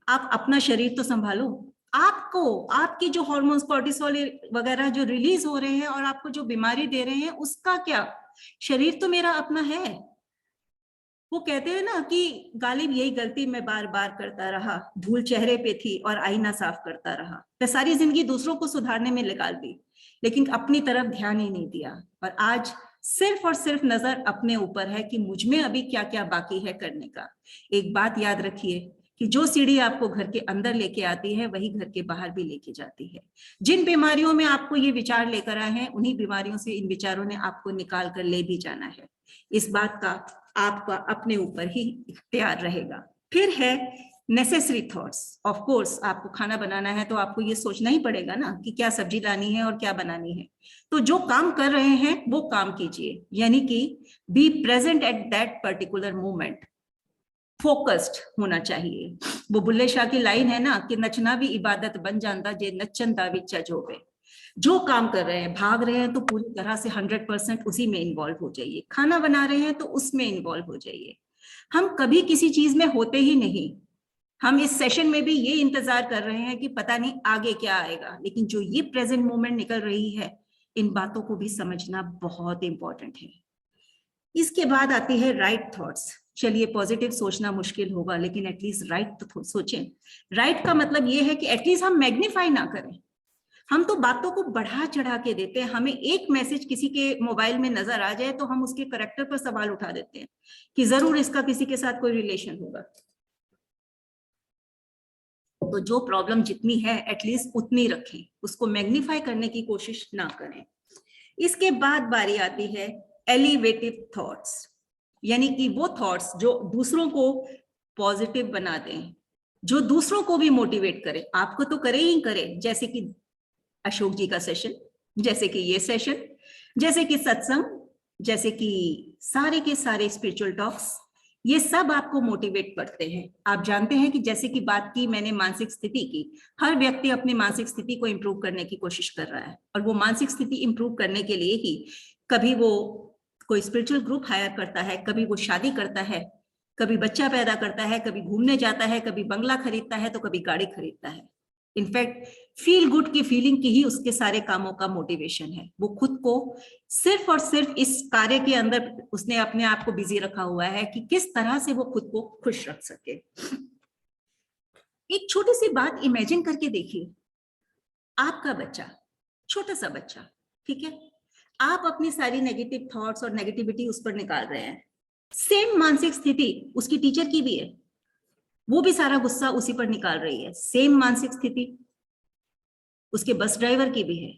आप अपना शरीर तो संभालो। आपको आपकी जो हार्मोन्स कॉर्टिसोल वगैरह जो रिलीज हो रहे हैं और आपको जो बीमारी दे रहे हैं, उसका क्या? शरीर तो मेरा अपना है। वो कहते हैं ना कि गालिब यही गलती मैं बार बार करता रहा, धूल चेहरे पे थी और आईना साफ करता रहा। मैं सारी जिंदगी दूसरों को सुधारने में निकाल दी, लेकिन अपनी तरफ ध्यान ही नहीं दिया। और आज सिर्फ और सिर्फ नजर अपने ऊपर है कि मुझ में अभी क्या क्या बाकी है करने का। एक बात याद रखिए कि जो सीढ़ी आपको घर के अंदर लेके आती है, वही घर के बाहर भी लेके जाती है। जिन बीमारियों में आपको ये विचार लेकर आए हैं, उन्हीं बीमारियों से इन विचारों ने आपको निकाल कर ले भी जाना है। इस बात का आपका अपने ऊपर ही इख्तियार रहेगा। फिर है नेसेसरी थॉट्स। ऑफ कोर्स आपको खाना बनाना है तो आपको ये सोचना ही पड़ेगा ना कि क्या सब्जी लानी है और क्या बनानी है। तो जो काम कर रहे हैं वो काम कीजिए, यानी कि be present at that particular moment. Focused होना चाहिए। वो बुल्ले शाह की लाइन है ना कि नचना भी इबादत बन जाता जे नचन दा विच जोवे। जो काम कर रहे हैं, भाग रहे हैं, तो पूरी तरह से 100% उसी में इन्वॉल्व हो जाइए। खाना बना रहे हैं तो उसमें इन्वॉल्व हो जाइए। हम कभी किसी चीज में होते ही नहीं। हम इस सेशन में भी ये इंतजार कर रहे हैं कि पता नहीं आगे क्या आएगा, लेकिन जो ये प्रेजेंट मोमेंट निकल रही है, इन बातों को भी समझना बहुत इंपॉर्टेंट है। इसके बाद आती है राइट थॉट्स। चलिए, पॉजिटिव सोचना मुश्किल होगा, लेकिन एटलीस्ट राइट तो सोचें। राइट का मतलब ये है कि एटलीस्ट हम मैग्नीफाई ना करें। हम तो बातों को बढ़ा चढ़ा के देते हैं। हमें एक मैसेज किसी के मोबाइल में नजर आ जाए तो हम उसके करैक्टर पर सवाल उठा देते हैं कि जरूर इसका किसी के साथ कोई रिलेशन होगा। तो जो प्रॉब्लम जितनी है एटलीस्ट उतनी रखें, उसको मैग्नीफाई करने की कोशिश ना करें। इसके बाद बारी आती है एलिवेटिव थॉट्स, यानी कि वो थॉट्स जो दूसरों को पॉजिटिव बना दें, जो दूसरों को भी मोटिवेट करे। आपको तो करे ही करे, जैसे कि अशोक जी का सेशन, जैसे कि ये सेशन, जैसे कि सत्संग, जैसे कि सारे के सारे स्पिरिचुअल टॉक्स, ये सब आपको मोटिवेट करते हैं। आप जानते हैं कि जैसे कि बात की मैंने मानसिक स्थिति की, हर व्यक्ति अपनी मानसिक स्थिति को इंप्रूव करने की कोशिश कर रहा है, और वो मानसिक स्थिति इंप्रूव करने के लिए ही कभी वो कोई स्पिरिचुअल ग्रुप हायर करता है, कभी वो शादी करता है, कभी बच्चा पैदा करता है, कभी घूमने जाता है, कभी बंगला खरीदता है, तो कभी गाड़ी खरीदता है। इनफैक्ट फील गुड की फीलिंग की ही उसके सारे कामों का मोटिवेशन है। वो खुद को सिर्फ और सिर्फ इस कार्य के अंदर उसने अपने आप को बिजी रखा हुआ है कि किस तरह से वो खुद को खुश रख सके। एक छोटी सी बात इमेजिन करके देखिए, आपका बच्चा, छोटा सा बच्चा, ठीक है, आप अपनी सारी नेगेटिव थॉट्स और नेगेटिविटी उस पर निकाल रहे हैं। सेम मानसिक स्थिति उसकी टीचर की भी है, वो भी सारा गुस्सा उसी पर निकाल रही है। सेम मानसिक स्थिति उसके बस ड्राइवर की भी है,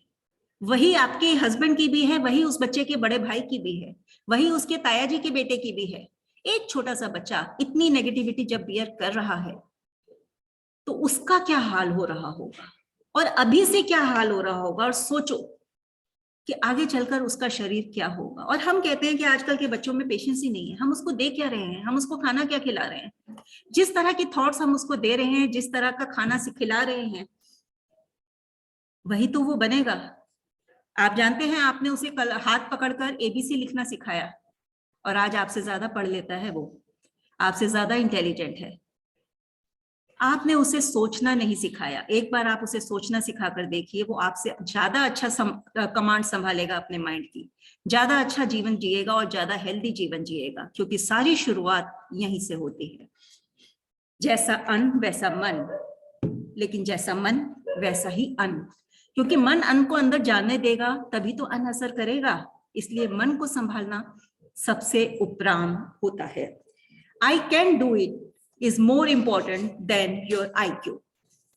वही आपके हस्बैंड की भी है, वही उस बच्चे के बड़े भाई की भी है, वही उसके ताया जी के बेटे की भी है। एक छोटा सा बच्चा इतनी नेगेटिविटी जब बियर कर रहा है तो उसका क्या हाल हो रहा होगा, और अभी से क्या हाल हो रहा होगा, और सोचो कि आगे चलकर उसका शरीर क्या होगा। और हम कहते हैं कि आजकल के बच्चों में पेशेंस ही नहीं है। हम उसको दे क्या रहे हैं, हम उसको खाना क्या खिला रहे हैं? जिस तरह की थॉट्स हम उसको दे रहे हैं, जिस तरह का खाना खिला रहे हैं, वही तो वो बनेगा। आप जानते हैं, आपने उसे कल हाथ पकड़कर एबीसी लिखना सिखाया और आज आपसे ज्यादा पढ़ लेता है, वो आपसे ज्यादा इंटेलिजेंट है। आपने उसे सोचना नहीं सिखाया। एक बार आप उसे सोचना सिखा कर देखिए, वो आपसे ज्यादा अच्छा कमांड संभालेगा अपने माइंड की, ज्यादा अच्छा जीवन जिएगा और ज्यादा हेल्दी जीवन जिएगा, क्योंकि सारी शुरुआत यहीं से होती है। जैसा अन्न वैसा मन, लेकिन जैसा मन वैसा ही अन्न, क्योंकि मन अन्न को अंदर जाने देगा तभी तो अन्न असर करेगा। इसलिए मन को संभालना सबसे उपराम होता है। I can do it is more important than your IQ।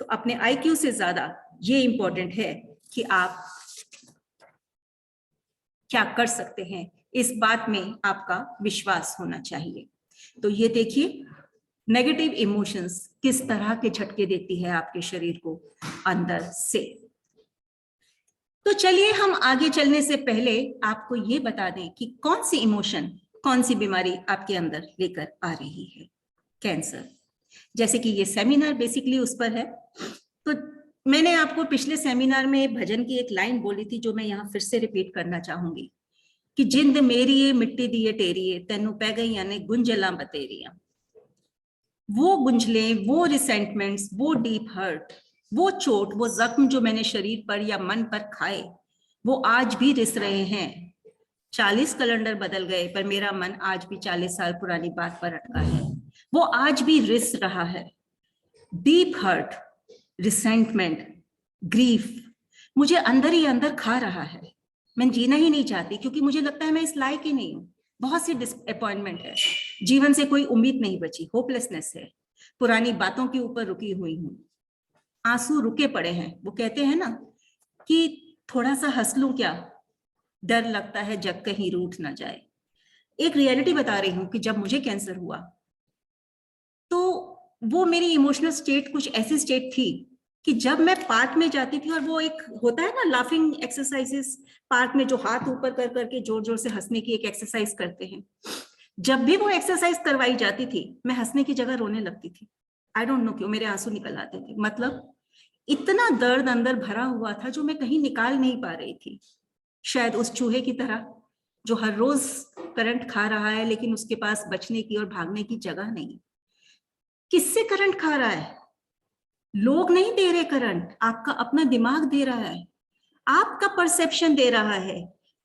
तो अपने IQ से ज्यादा ये इंपॉर्टेंट है कि आप क्या कर सकते हैं, इस बात में आपका विश्वास होना चाहिए। तो ये देखिए, नेगेटिव इमोशंस किस तरह के झटके देती है आपके शरीर को अंदर से। तो चलिए, हम आगे चलने से पहले आपको ये बता दें कि कौन सी इमोशन कौन सी बीमारी आपके अंदर लेकर आ रही है। कैंसर, जैसे कि ये सेमिनार बेसिकली उस पर है। तो मैंने आपको पिछले सेमिनार में भजन की एक लाइन बोली थी जो मैं यहाँ फिर से रिपीट करना चाहूंगी कि जिंद मेरी है मिट्टी दी है टेरी है तेनू पै गई यानी गुंजला बतेरिया। वो गुंजले, वो रिसेंटमेंट्स, वो डीप हर्ट, वो चोट, वो जख्म जो मैंने शरीर पर या मन पर खाए, वो आज भी रिस रहे हैं। 40 कैलेंडर बदल गए पर मेरा मन आज भी 40 साल पुरानी बात पर अटका है। वो आज भी रिस रहा है। डीप हर्ट, रिसेंटमेंट, ग्रीफ मुझे अंदर ही अंदर खा रहा है। मैं जीना ही नहीं चाहती क्योंकि मुझे लगता है मैं इस लायक ही नहीं हूँ। बहुत सी डिसअपॉइंटमेंट है, जीवन से कोई उम्मीद नहीं बची, होपलेसनेस है, पुरानी बातों के ऊपर रुकी हुई हूँ, आंसू रुके पड़े हैं। वो कहते हैं ना कि थोड़ा सा हंस लूं क्या, डर लगता है जग कहीं रूठ ना जाए। एक रियलिटी बता रही हूँ कि जब मुझे कैंसर हुआ तो वो मेरी इमोशनल स्टेट कुछ ऐसी स्टेट थी कि जब मैं पार्क में जाती थी और वो एक होता है ना लाफिंग एक्सरसाइजेस पार्क में जो हाथ ऊपर कर करके जोर जोर से हंसने की एक एक्सरसाइज करते हैं, जब भी वो एक्सरसाइज करवाई जाती थी मैं हंसने की जगह रोने लगती थी। आई डोंट नो क्यों मेरे आंसू निकल आते थे। मतलब इतना दर्द अंदर भरा हुआ था जो मैं कहीं निकाल नहीं पा रही थी। शायद उस चूहे की तरह जो हर रोज करंट खा रहा है लेकिन उसके पास बचने की और भागने की जगह नहीं। किससे करंट खा रहा है? लोग नहीं दे रहे करंट, आपका अपना दिमाग दे रहा है, आपका परसेप्शन दे रहा है।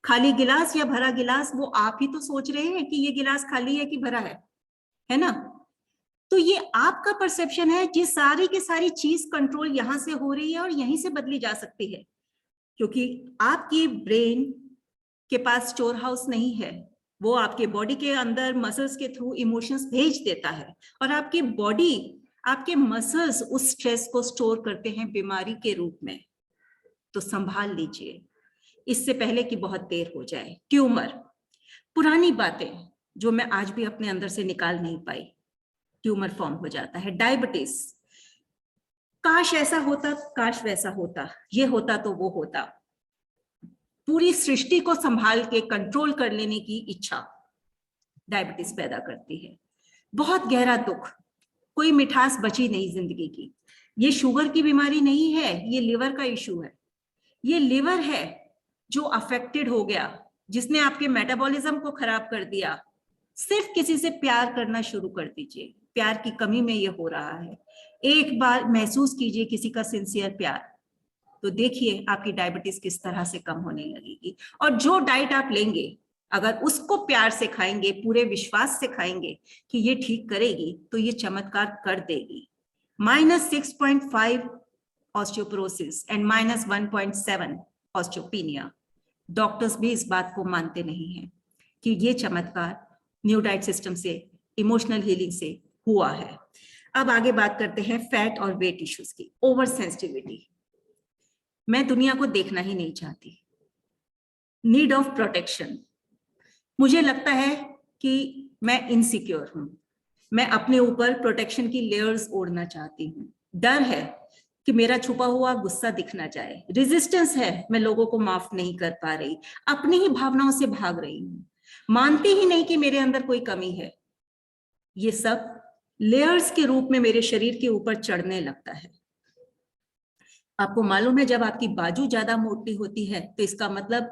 खाली गिलास या भरा गिलास वो आप ही तो सोच रहे हैं कि ये गिलास खाली है कि भरा है ना? तो ये आपका परसेप्शन है। जिस सारी की सारी चीज कंट्रोल यहां से हो रही है और यहीं से बदली जा सकती है क्योंकि आपकी ब्रेन के पास स्टोर हाउस नहीं है। वो आपके बॉडी के अंदर मसल्स के थ्रू इमोशंस भेज देता है और आपकी बॉडी, आपके मसल्स उस स्ट्रेस को स्टोर करते हैं बीमारी के रूप में। तो संभाल लीजिए इससे पहले कि बहुत देर हो जाए। ट्यूमर, पुरानी बातें जो मैं आज भी अपने अंदर से निकाल नहीं पाई, ट्यूमर फॉर्म हो जाता है। डायबिटीज, काश ऐसा होता, काश वैसा होता, ये होता तो वो होता। पूरी सृष्टि को संभाल के कंट्रोल कर लेने की इच्छा डायबिटीज पैदा करती है। बहुत गहरा दुख, कोई मिठास बची नहीं जिंदगी की। ये शुगर की बीमारी नहीं है, ये लिवर का इशू है। ये लिवर है जो अफेक्टेड हो गया, जिसने आपके मेटाबॉलिज्म को खराब कर दिया। सिर्फ किसी से प्यार करना शुरू कर दीजिए, प्यार की कमी में ये हो रहा है। एक बार महसूस कीजिए किसी का सिंसियर प्यार, तो देखिए आपकी डायबिटीज किस तरह से कम होने लगेगी। और जो डाइट आप लेंगे अगर उसको प्यार से खाएंगे, पूरे विश्वास से खाएंगे कि ये ठीक करेगी, तो ये चमत्कार कर देगी। -6.5 ऑस्टियोपोरोसिस एंड -1.7 ऑस्टियोपीनिया। डॉक्टर्स भी इस बात को मानते नहीं हैं कि ये चमत्कार न्यू डाइट सिस्टम से, इमोशनल हीलिंग से हुआ है। अब आगे बात करते हैं फैट और वेट इश्यूज की। ओवर सेंसिटिविटी, मैं दुनिया को देखना ही नहीं चाहती। नीड ऑफ प्रोटेक्शन, मुझे लगता है कि मैं इनसिक्योर हूं, मैं अपने ऊपर प्रोटेक्शन की लेयर्स ओढ़ना चाहती हूँ। डर है कि मेरा छुपा हुआ गुस्सा दिख ना जाए। रेजिस्टेंस है, मैं लोगों को माफ नहीं कर पा रही, अपनी ही भावनाओं से भाग रही हूँ, मानती ही नहीं कि मेरे अंदर कोई कमी है। ये सब लेयर्स के रूप में मेरे शरीर के ऊपर चढ़ने लगता है। आपको मालूम है जब आपकी बाजू ज्यादा मोटी होती है तो इसका मतलब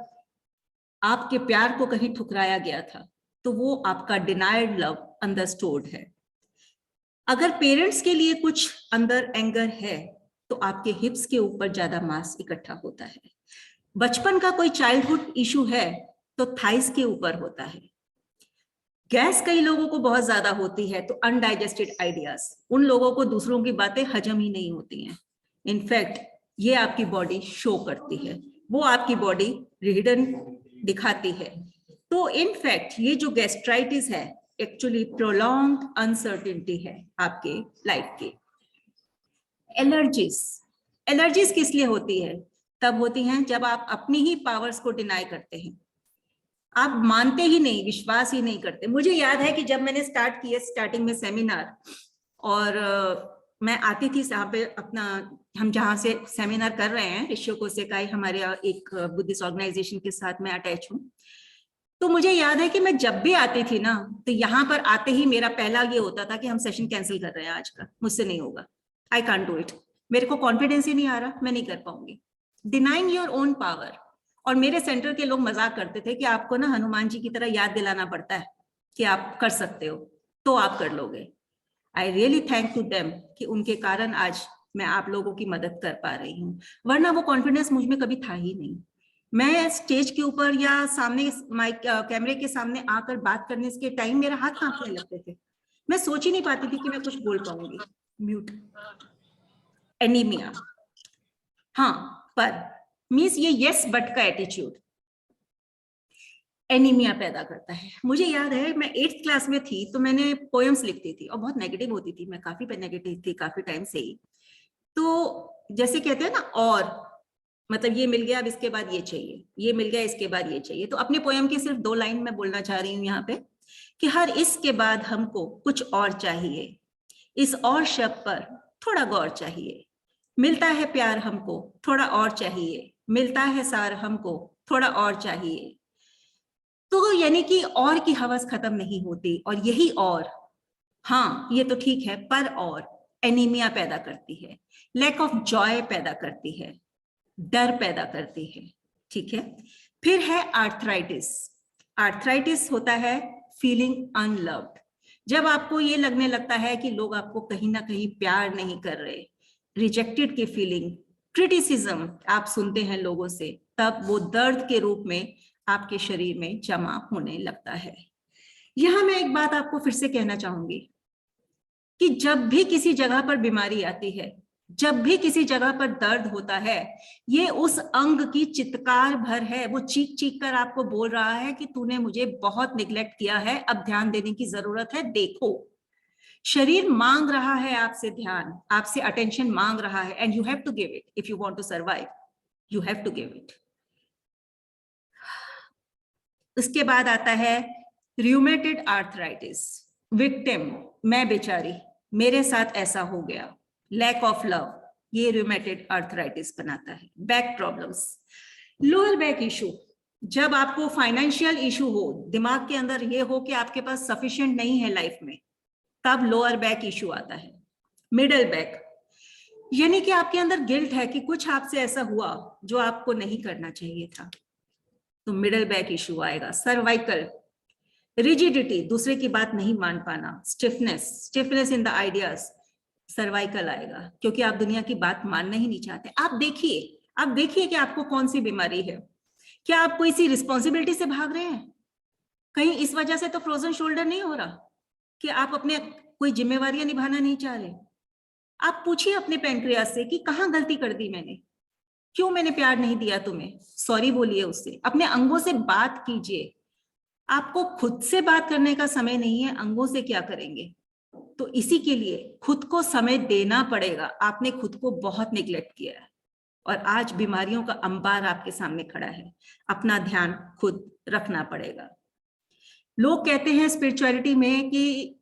आपके प्यार को कहीं ठुकराया गया था, तो वो आपका डिनाइड लव अंदर स्टोर्ड है। अगर पेरेंट्स के लिए कुछ अंदर एंगर है तो आपके हिप्स के ऊपर ज्यादा मांस इकट्ठा होता है। बचपन का कोई चाइल्डहुड इशू है तो थाइस के ऊपर होता है। गैस कई लोगों को बहुत ज्यादा होती है तो अनडाइजेस्टेड आइडियाज, उन लोगों को दूसरों की बातें हजम ही नहीं होती हैं। इनफैक्ट ये आपकी बॉडी शो करती है, वो आपकी बॉडी हिडन दिखाती है। तो इनफैक्ट ये जो गैस्ट्राइटिस है एक्चुअली प्रोलॉन्ग अनसर्टेनिटी है आपके लाइफ की। एलर्जीज, एलर्जीज किस लिए होती है? तब होती हैं जब आप अपनी ही पावर्स को डिनाई करते हैं, आप मानते ही नहीं, विश्वास ही नहीं करते। मुझे याद है कि जब मैंने स्टार्ट किया स्टार्टिंग में सेमिनार, और मैं आती थी यहाँ पे अपना, हम जहाँ से सेमिनार कर रहे हैं ऋषियों को सेकाई, हमारे एक बुद्धिस्ट ऑर्गेनाइजेशन के साथ मैं अटैच हूँ। तो मुझे याद है कि मैं जब भी आती थी ना तो यहाँ पर आते ही मेरा पहला ये होता था कि हम सेशन कैंसिल कर रहे हैं आज का, मुझसे नहीं होगा, आई कांट डू इट। मेरे को कॉन्फिडेंस ही नहीं आ रहा, मैं नहीं कर पाऊंगी। Denying your own power. और मेरे सेंटर के लोग मजाक करते थे कि आपको ना हनुमान जी की तरह याद दिलाना पड़ता है कि आप कर सकते हो, तो आप कर लोगे। I really thank to them कि उनके कारण आज मैं आप लोगों की मदद कर पा रही हूँ, वरना वो कॉन्फिडेंस मुझ में कभी था ही नहीं। मैं स्टेज के ऊपर या सामने माइक कैमरे के सामने आकर बात करने के टाइम मेरा हाथ कांपने लगते थे, मैं सोच ही नहीं पाती थी कि मैं कुछ बोल पाऊंगी। म्यूट। एनीमिया, हाँ, पर मीन्स ये यस बट का एटीट्यूड एनीमिया पैदा करता है। मुझे याद है मैं 8th क्लास में थी तो मैंने पोएम्स लिखती थी और बहुत नेगेटिव होती थी, मैं काफी नेगेटिव थी काफी टाइम से ही। तो जैसे कहते हैं ना, और मतलब ये मिल गया अब इसके बाद ये चाहिए, ये मिल गया इसके बाद ये चाहिए। तो अपने पोएम की सिर्फ 2 लाइन में बोलना चाह रही हूँ यहाँ पे कि हर इसके बाद हमको कुछ और चाहिए, इस और शब्द पर थोड़ा गौर चाहिए, मिलता है प्यार हमको थोड़ा और चाहिए, मिलता है सार हमको थोड़ा और चाहिए। तो यानी कि और की हवस खत्म नहीं होती, और यही और, हाँ ये तो ठीक है, पर और एनीमिया पैदा करती है, लैक ऑफ जॉय पैदा करती है, डर पैदा करती है। ठीक है। फिर है आर्थराइटिस। आर्थराइटिस होता है फीलिंग अनलव्ड। जब आपको ये लगने लगता है कि लोग आपको कहीं ना कहीं प्यार नहीं कर रहे, रिजेक्टेड की फीलिंग, क्रिटिसिज्म आप सुनते हैं लोगों से, तब वो दर्द के रूप में आपके शरीर में जमा होने लगता है। यहां मैं एक बात आपको फिर से कहना चाहूंगी कि जब भी किसी जगह पर बीमारी आती है, जब भी किसी जगह पर दर्द होता है, ये उस अंग की चित्कार भर है। वो चीख चीख कर आपको बोल रहा है कि तूने मुझे बहुत निग्लेक्ट किया है, अब ध्यान देने की जरूरत है, देखो। शरीर मांग रहा है आपसे ध्यान, आपसे अटेंशन मांग रहा है, and you have to give it if you want to survive, you have to give it. उसके बाद आता है रूमेटेड आर्थराइटिस। विक्टिम, मैं बेचारी, मेरे साथ ऐसा हो गया, लैक ऑफ लव, ये रूमेटेड आर्थराइटिस बनाता है। Back problems, lower back issue, जब आपको फाइनेंशियल इशू हो, दिमाग के अंदर ये हो कि आपके पास सफिशिएंट नहीं है लाइफ में, तब लोअर बैक इशू आता है। मिडल बैक, यानी कि आपके अंदर गिल्ट है कि कुछ आपसे ऐसा हुआ जो आपको नहीं करना चाहिए था, तो मिडल बैक इशू आएगा। सर्वाइकल, रिजिडिटी, दूसरे की बात नहीं मान पाना, stiffness, stiffness in the ideas, cervical आएगा, क्योंकि आप दुनिया की बात मानना ही नहीं चाहते। आप देखिए कि आपको कौन सी बीमारी है। क्या आप कोई सी रिस्पॉन्सिबिलिटी से भाग रहे हैं? कहीं इस वजह से तो फ्रोजन शोल्डर नहीं हो रहा कि आप अपने कोई जिम्मेवारियां निभाना नहीं चाह रहे? आप पूछिए अपने पैंक्रियास से कि कहाँ गलती कर दी मैंने, क्यों मैंने प्यार नहीं दिया तुम्हें, सॉरी बोलिए उससे, अपने अंगों से बात कीजिए। आपको खुद से बात करने का समय नहीं है, अंगों से क्या करेंगे? तो इसी के लिए खुद को समय देना पड़ेगा। आपने खुद को बहुत निग्लेक्ट किया है और आज बीमारियों का अंबार आपके सामने खड़ा है। अपना ध्यान खुद रखना पड़ेगा। लोग कहते हैं स्पिरिचुअलिटी में कि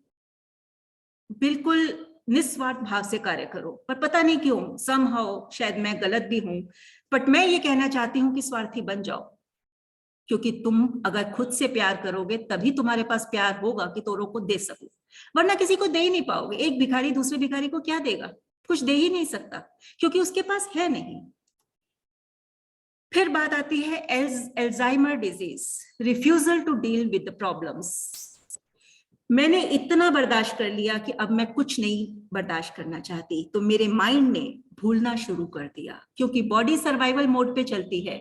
बिल्कुल निस्वार्थ भाव से कार्य करो, पर पता नहीं क्यों समहाउ शायद मैं गलत भी हूं, बट मैं ये कहना चाहती हूं कि स्वार्थी बन जाओ, क्योंकि तुम अगर खुद से प्यार करोगे तभी तुम्हारे पास प्यार होगा कि तोरों को दे सको, वरना किसी को दे ही नहीं पाओगे। एक भिखारी दूसरे भिखारी को क्या देगा? कुछ दे ही नहीं सकता, क्योंकि उसके पास है नहीं। फिर बात आती है Alzheimer disease, refusal to deal with the problems. मैंने इतना बर्दाश्त कर लिया कि अब मैं कुछ नहीं बर्दाश्त करना चाहती, तो मेरे माइंड ने भूलना शुरू कर दिया, क्योंकि बॉडी सर्वाइवल मोड पे चलती है।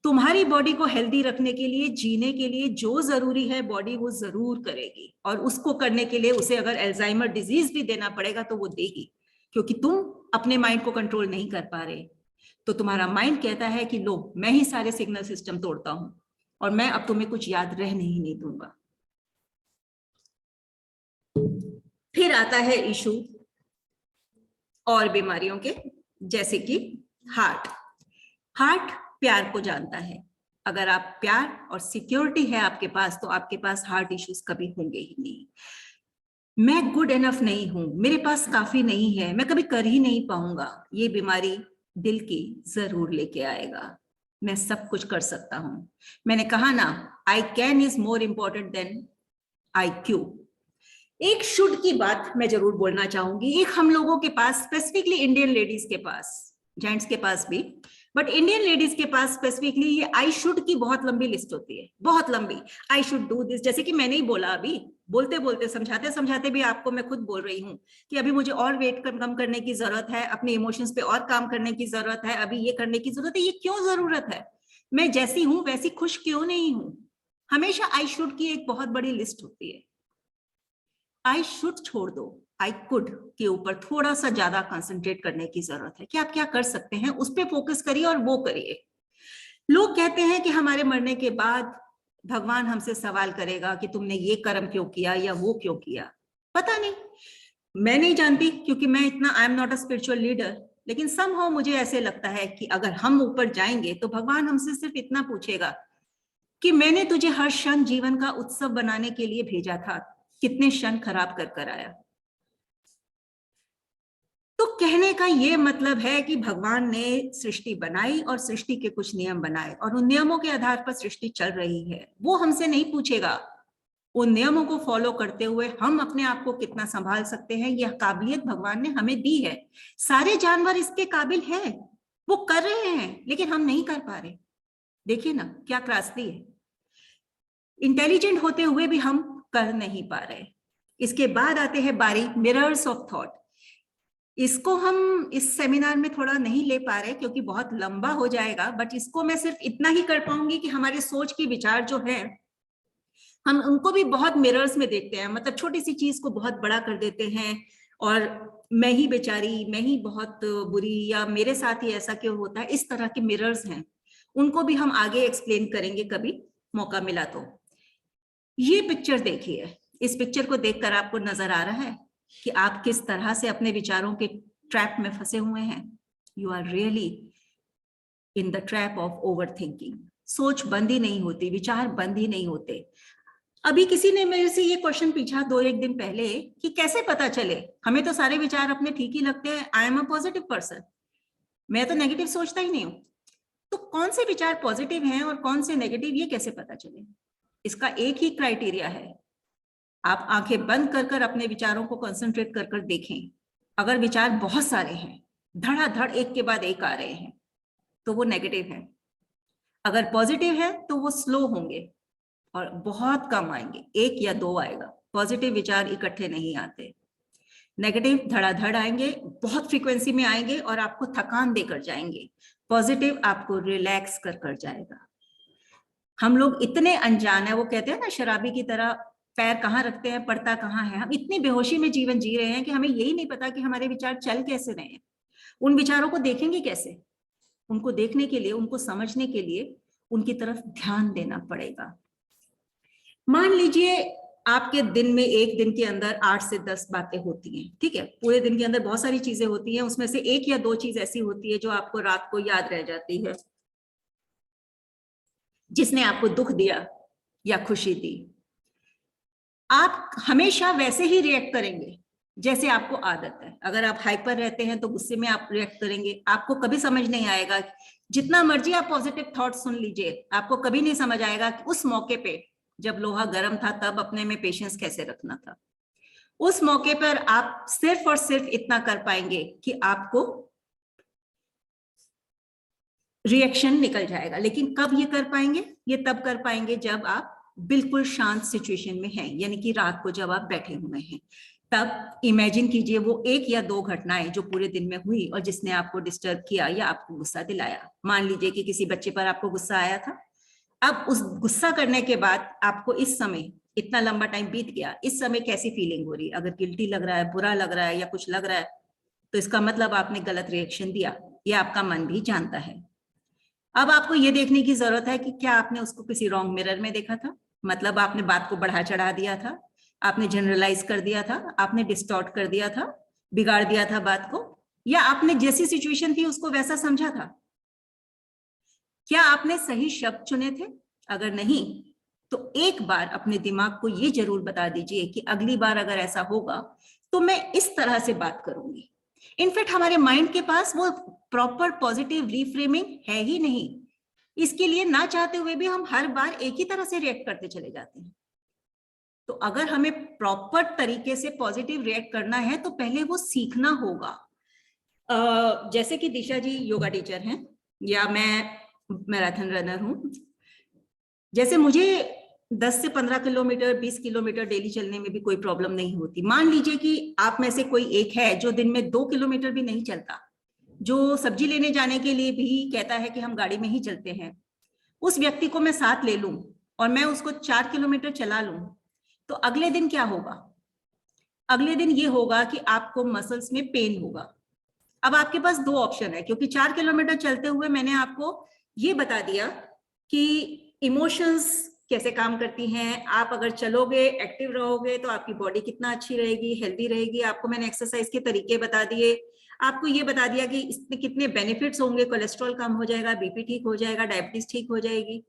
तुम्हारी बॉडी को हेल्दी रखने के लिए, जीने के लिए जो जरूरी है बॉडी वो जरूर करेगी, और उसको करने के लिए उसे अगर अल्जाइमर डिजीज भी देना पड़ेगा तो वो देगी, क्योंकि तुम अपने माइंड को कंट्रोल नहीं कर पा रहे। तो तुम्हारा माइंड कहता है कि लो, मैं ही सारे सिग्नल सिस्टम तोड़ता हूं और मैं अब तुम्हें कुछ याद रहने ही नहीं दूंगा। फिर आता है इशू और बीमारियों के, जैसे कि हार्ट। हार्ट प्यार को जानता है। अगर आप प्यार और सिक्योरिटी है आपके पास, तो आपके पास हार्ट इश्यूज कभी होंगे ही नहीं। मैं गुड एनफ नहीं हूं, मेरे पास काफी नहीं है, मैं कभी कर ही नहीं पाऊंगा, ये बीमारी दिल की जरूर लेके आएगा। मैं सब कुछ कर सकता हूं। मैंने कहा ना, I can is more important than IQ। एक शुड की बात मैं जरूर बोलना चाहूंगी। एक हम लोगों के पास, स्पेसिफिकली इंडियन लेडीज के पास, जेंट्स के पास भी, बट इंडियन लेडीज के पास स्पेसिफिकली ये आई शुड की बहुत लंबी लिस्ट होती है, बहुत लंबी। आई शुड डू दिस, जैसे कि मैंने ही बोला, अभी बोलते बोलते समझाते समझाते भी आपको मैं खुद बोल रही हूँ कि अभी मुझे और वेट कम करने की जरूरत है, अपने इमोशंस पे और काम करने की जरूरत है, अभी ये करने की जरूरत है। ये क्यों जरूरत है? मैं जैसी हूं वैसी खुश क्यों नहीं हूं? हमेशा आई शुड की एक बहुत बड़ी लिस्ट होती है। आई शुड छोड़ दो, आई कुड के ऊपर थोड़ा सा ज्यादा कंसंट्रेट करने की जरूरत है कि आप क्या कर सकते हैं, उस पर फोकस करिए और वो करिए। लोग कहते हैं कि हमारे मरने के बाद भगवान हमसे सवाल करेगा कि तुमने ये कर्म क्यों किया या वो क्यों किया। पता नहीं, मैं नहीं जानती, क्योंकि मैं इतना, I am not a spiritual leader, लेकिन समहाउ मुझे ऐसे लगता है कि अगर हम ऊपर जाएंगे तो भगवान हमसे सिर्फ इतना पूछेगा कि मैंने तुझे हर क्षण जीवन का उत्सव बनाने के लिए भेजा था, कितने क्षण खराब कर आया। तो कहने का ये मतलब है कि भगवान ने सृष्टि बनाई और सृष्टि के कुछ नियम बनाए और उन नियमों के आधार पर सृष्टि चल रही है। वो हमसे नहीं पूछेगा। उन नियमों को फॉलो करते हुए हम अपने आप को कितना संभाल सकते हैं, यह काबिलियत भगवान ने हमें दी है। सारे जानवर इसके काबिल हैं, वो कर रहे हैं, लेकिन हम नहीं कर पा रहे। देखिए ना क्या त्रासदी है, इंटेलिजेंट होते हुए भी हम कर नहीं पा रहे। इसके बाद आते हैं बारी मिरर्स ऑफ थॉट। इसको हम इस सेमिनार में थोड़ा नहीं ले पा रहे क्योंकि बहुत लंबा हो जाएगा, बट इसको मैं सिर्फ इतना ही कर पाऊंगी कि हमारे सोच की विचार जो है, हम उनको भी बहुत मिरर्स में देखते हैं। मतलब छोटी सी चीज को बहुत बड़ा कर देते हैं और मैं ही बेचारी, मैं ही बहुत बुरी, या मेरे साथ ही ऐसा क्यों होता है, इस तरह के मिरर्स हैं। उनको भी हम आगे एक्सप्लेन करेंगे कभी मौका मिला तो। ये पिक्चर देखिए, इस पिक्चर को देखकर आपको नजर आ रहा है कि आप किस तरह से अपने विचारों के ट्रैप में फंसे हुए हैं। You are really in the trap of over thinking. सोच बंद ही नहीं होती, विचार बंद ही नहीं होते। अभी किसी ने मेरे से ये क्वेश्चन पूछा 2-1 दिन पहले कि कैसे पता चले, हमें तो सारे विचार अपने ठीक ही लगते हैं, I am a positive person, मैं तो नेगेटिव सोचता ही नहीं हूं। तो कौन से विचार पॉजिटिव हैं और कौन से नेगेटिव, ये कैसे पता चले? इसका एक ही क्राइटेरिया है, आप आंखें बंद कर अपने विचारों को कंसंट्रेट कर देखें। अगर विचार बहुत सारे हैं, धड़ाधड़ एक के बाद एक आ रहे हैं, तो वो नेगेटिव है। अगर पॉजिटिव है तो वो स्लो होंगे और बहुत कम आएंगे, 1 या 2 आएगा। पॉजिटिव विचार इकट्ठे नहीं आते, नेगेटिव धड़ाधड़ आएंगे, बहुत फ्रीक्वेंसी में आएंगे और आपको थकान देकर जाएंगे। पॉजिटिव आपको रिलैक्स कर जाएगा। हम लोग इतने अनजान है, वो कहते हैं ना शराबी की तरह, पैर कहाँ रखते हैं पड़ता कहाँ है। हम इतनी बेहोशी में जीवन जी रहे हैं कि हमें यही नहीं पता कि हमारे विचार चल कैसे रहे हैं। उन विचारों को देखेंगे कैसे? उनको देखने के लिए, उनको समझने के लिए उनकी तरफ ध्यान देना पड़ेगा। मान लीजिए आपके दिन में, एक दिन के अंदर 8 से 10 बातें होती हैं, ठीक है? पूरे दिन के अंदर बहुत सारी चीजें होती हैं, उसमें से 1 या 2 चीज ऐसी होती है जो आपको रात को याद रह जाती है, जिसने आपको दुख दिया या खुशी दी। आप हमेशा वैसे ही रिएक्ट करेंगे जैसे आपको आदत है। अगर आप हाइपर रहते हैं तो गुस्से में आप रिएक्ट करेंगे, आपको कभी समझ नहीं आएगा। जितना मर्जी आप पॉजिटिव थॉट सुन लीजिए, आपको कभी नहीं समझ आएगा कि उस मौके पे जब लोहा गर्म था तब अपने में पेशेंस कैसे रखना था। उस मौके पर आप सिर्फ और सिर्फ इतना कर पाएंगे कि आपको रिएक्शन निकल जाएगा। लेकिन कब ये कर पाएंगे? ये तब कर पाएंगे जब आप बिल्कुल शांत सिचुएशन में हैं, यानी कि रात को जब आप बैठे हुए हैं। तब इमेजिन कीजिए वो 1 या 2 घटनाएं जो पूरे दिन में हुई और जिसने आपको डिस्टर्ब किया या आपको गुस्सा दिलाया। मान लीजिए कि किसी बच्चे पर आपको गुस्सा आया था। अब उस गुस्सा करने के बाद आपको इस समय, इतना लंबा टाइम बीत गया, इस समय कैसी फीलिंग हो रही है? अगर गिल्टी लग रहा है, बुरा लग रहा है या कुछ लग रहा है, तो इसका मतलब आपने गलत रिएक्शन दिया, ये आपका मन भी जानता है। अब आपको ये देखने की जरूरत है कि क्या आपने उसको किसी रॉन्ग मिरर में देखा था, मतलब आपने बात को बढ़ा चढ़ा दिया था, आपने जनरलाइज कर दिया था, आपने डिस्टॉर्ट कर दिया था, बिगाड़ दिया था बात को, या आपने जैसी सिचुएशन थी उसको वैसा समझा था? क्या आपने सही शब्द चुने थे? अगर नहीं तो एक बार अपने दिमाग को ये जरूर बता दीजिए कि अगली बार अगर ऐसा होगा तो मैं इस तरह से बात करूंगी। इनफैक्ट हमारे माइंड के पास वो प्रॉपर पॉजिटिव रीफ्रेमिंग है ही नहीं। इसके लिए ना चाहते हुए भी हम हर बार एक ही तरह से रिएक्ट करते चले जाते हैं। तो अगर हमें प्रॉपर तरीके से पॉजिटिव रिएक्ट करना है तो पहले वो सीखना होगा। जैसे कि दिशा जी योगा टीचर हैं या मैं मैराथन रनर हूं, जैसे मुझे 10 से 15 किलोमीटर 20 किलोमीटर डेली चलने में भी कोई प्रॉब्लम नहीं होती। मान लीजिए कि आप में से कोई एक है जो दिन में 2 किलोमीटर भी नहीं चलता, जो सब्जी लेने जाने के लिए भी कहता है कि हम गाड़ी में ही चलते हैं, उस व्यक्ति को मैं साथ ले लूं और मैं उसको 4 किलोमीटर चला लूं, तो अगले दिन क्या होगा? अगले दिन ये होगा कि आपको मसल्स में पेन होगा। अब आपके पास 2 ऑप्शन है, क्योंकि 4 किलोमीटर चलते हुए मैंने आपको ये बता दिया कि इमोशंस कैसे काम करती हैं। आप अगर चलोगे, एक्टिव रहोगे तो आपकी बॉडी कितना अच्छी रहेगी, हेल्दी रहेगी। आपको मैंने एक्सरसाइज के तरीके बता दिए, आपको ये बता दिया कि इसमें कितने बेनिफिट्स होंगे, कोलेस्ट्रॉल कम हो जाएगा, बीपी ठीक हो जाएगा, डायबिटीज ठीक हो जाएगी।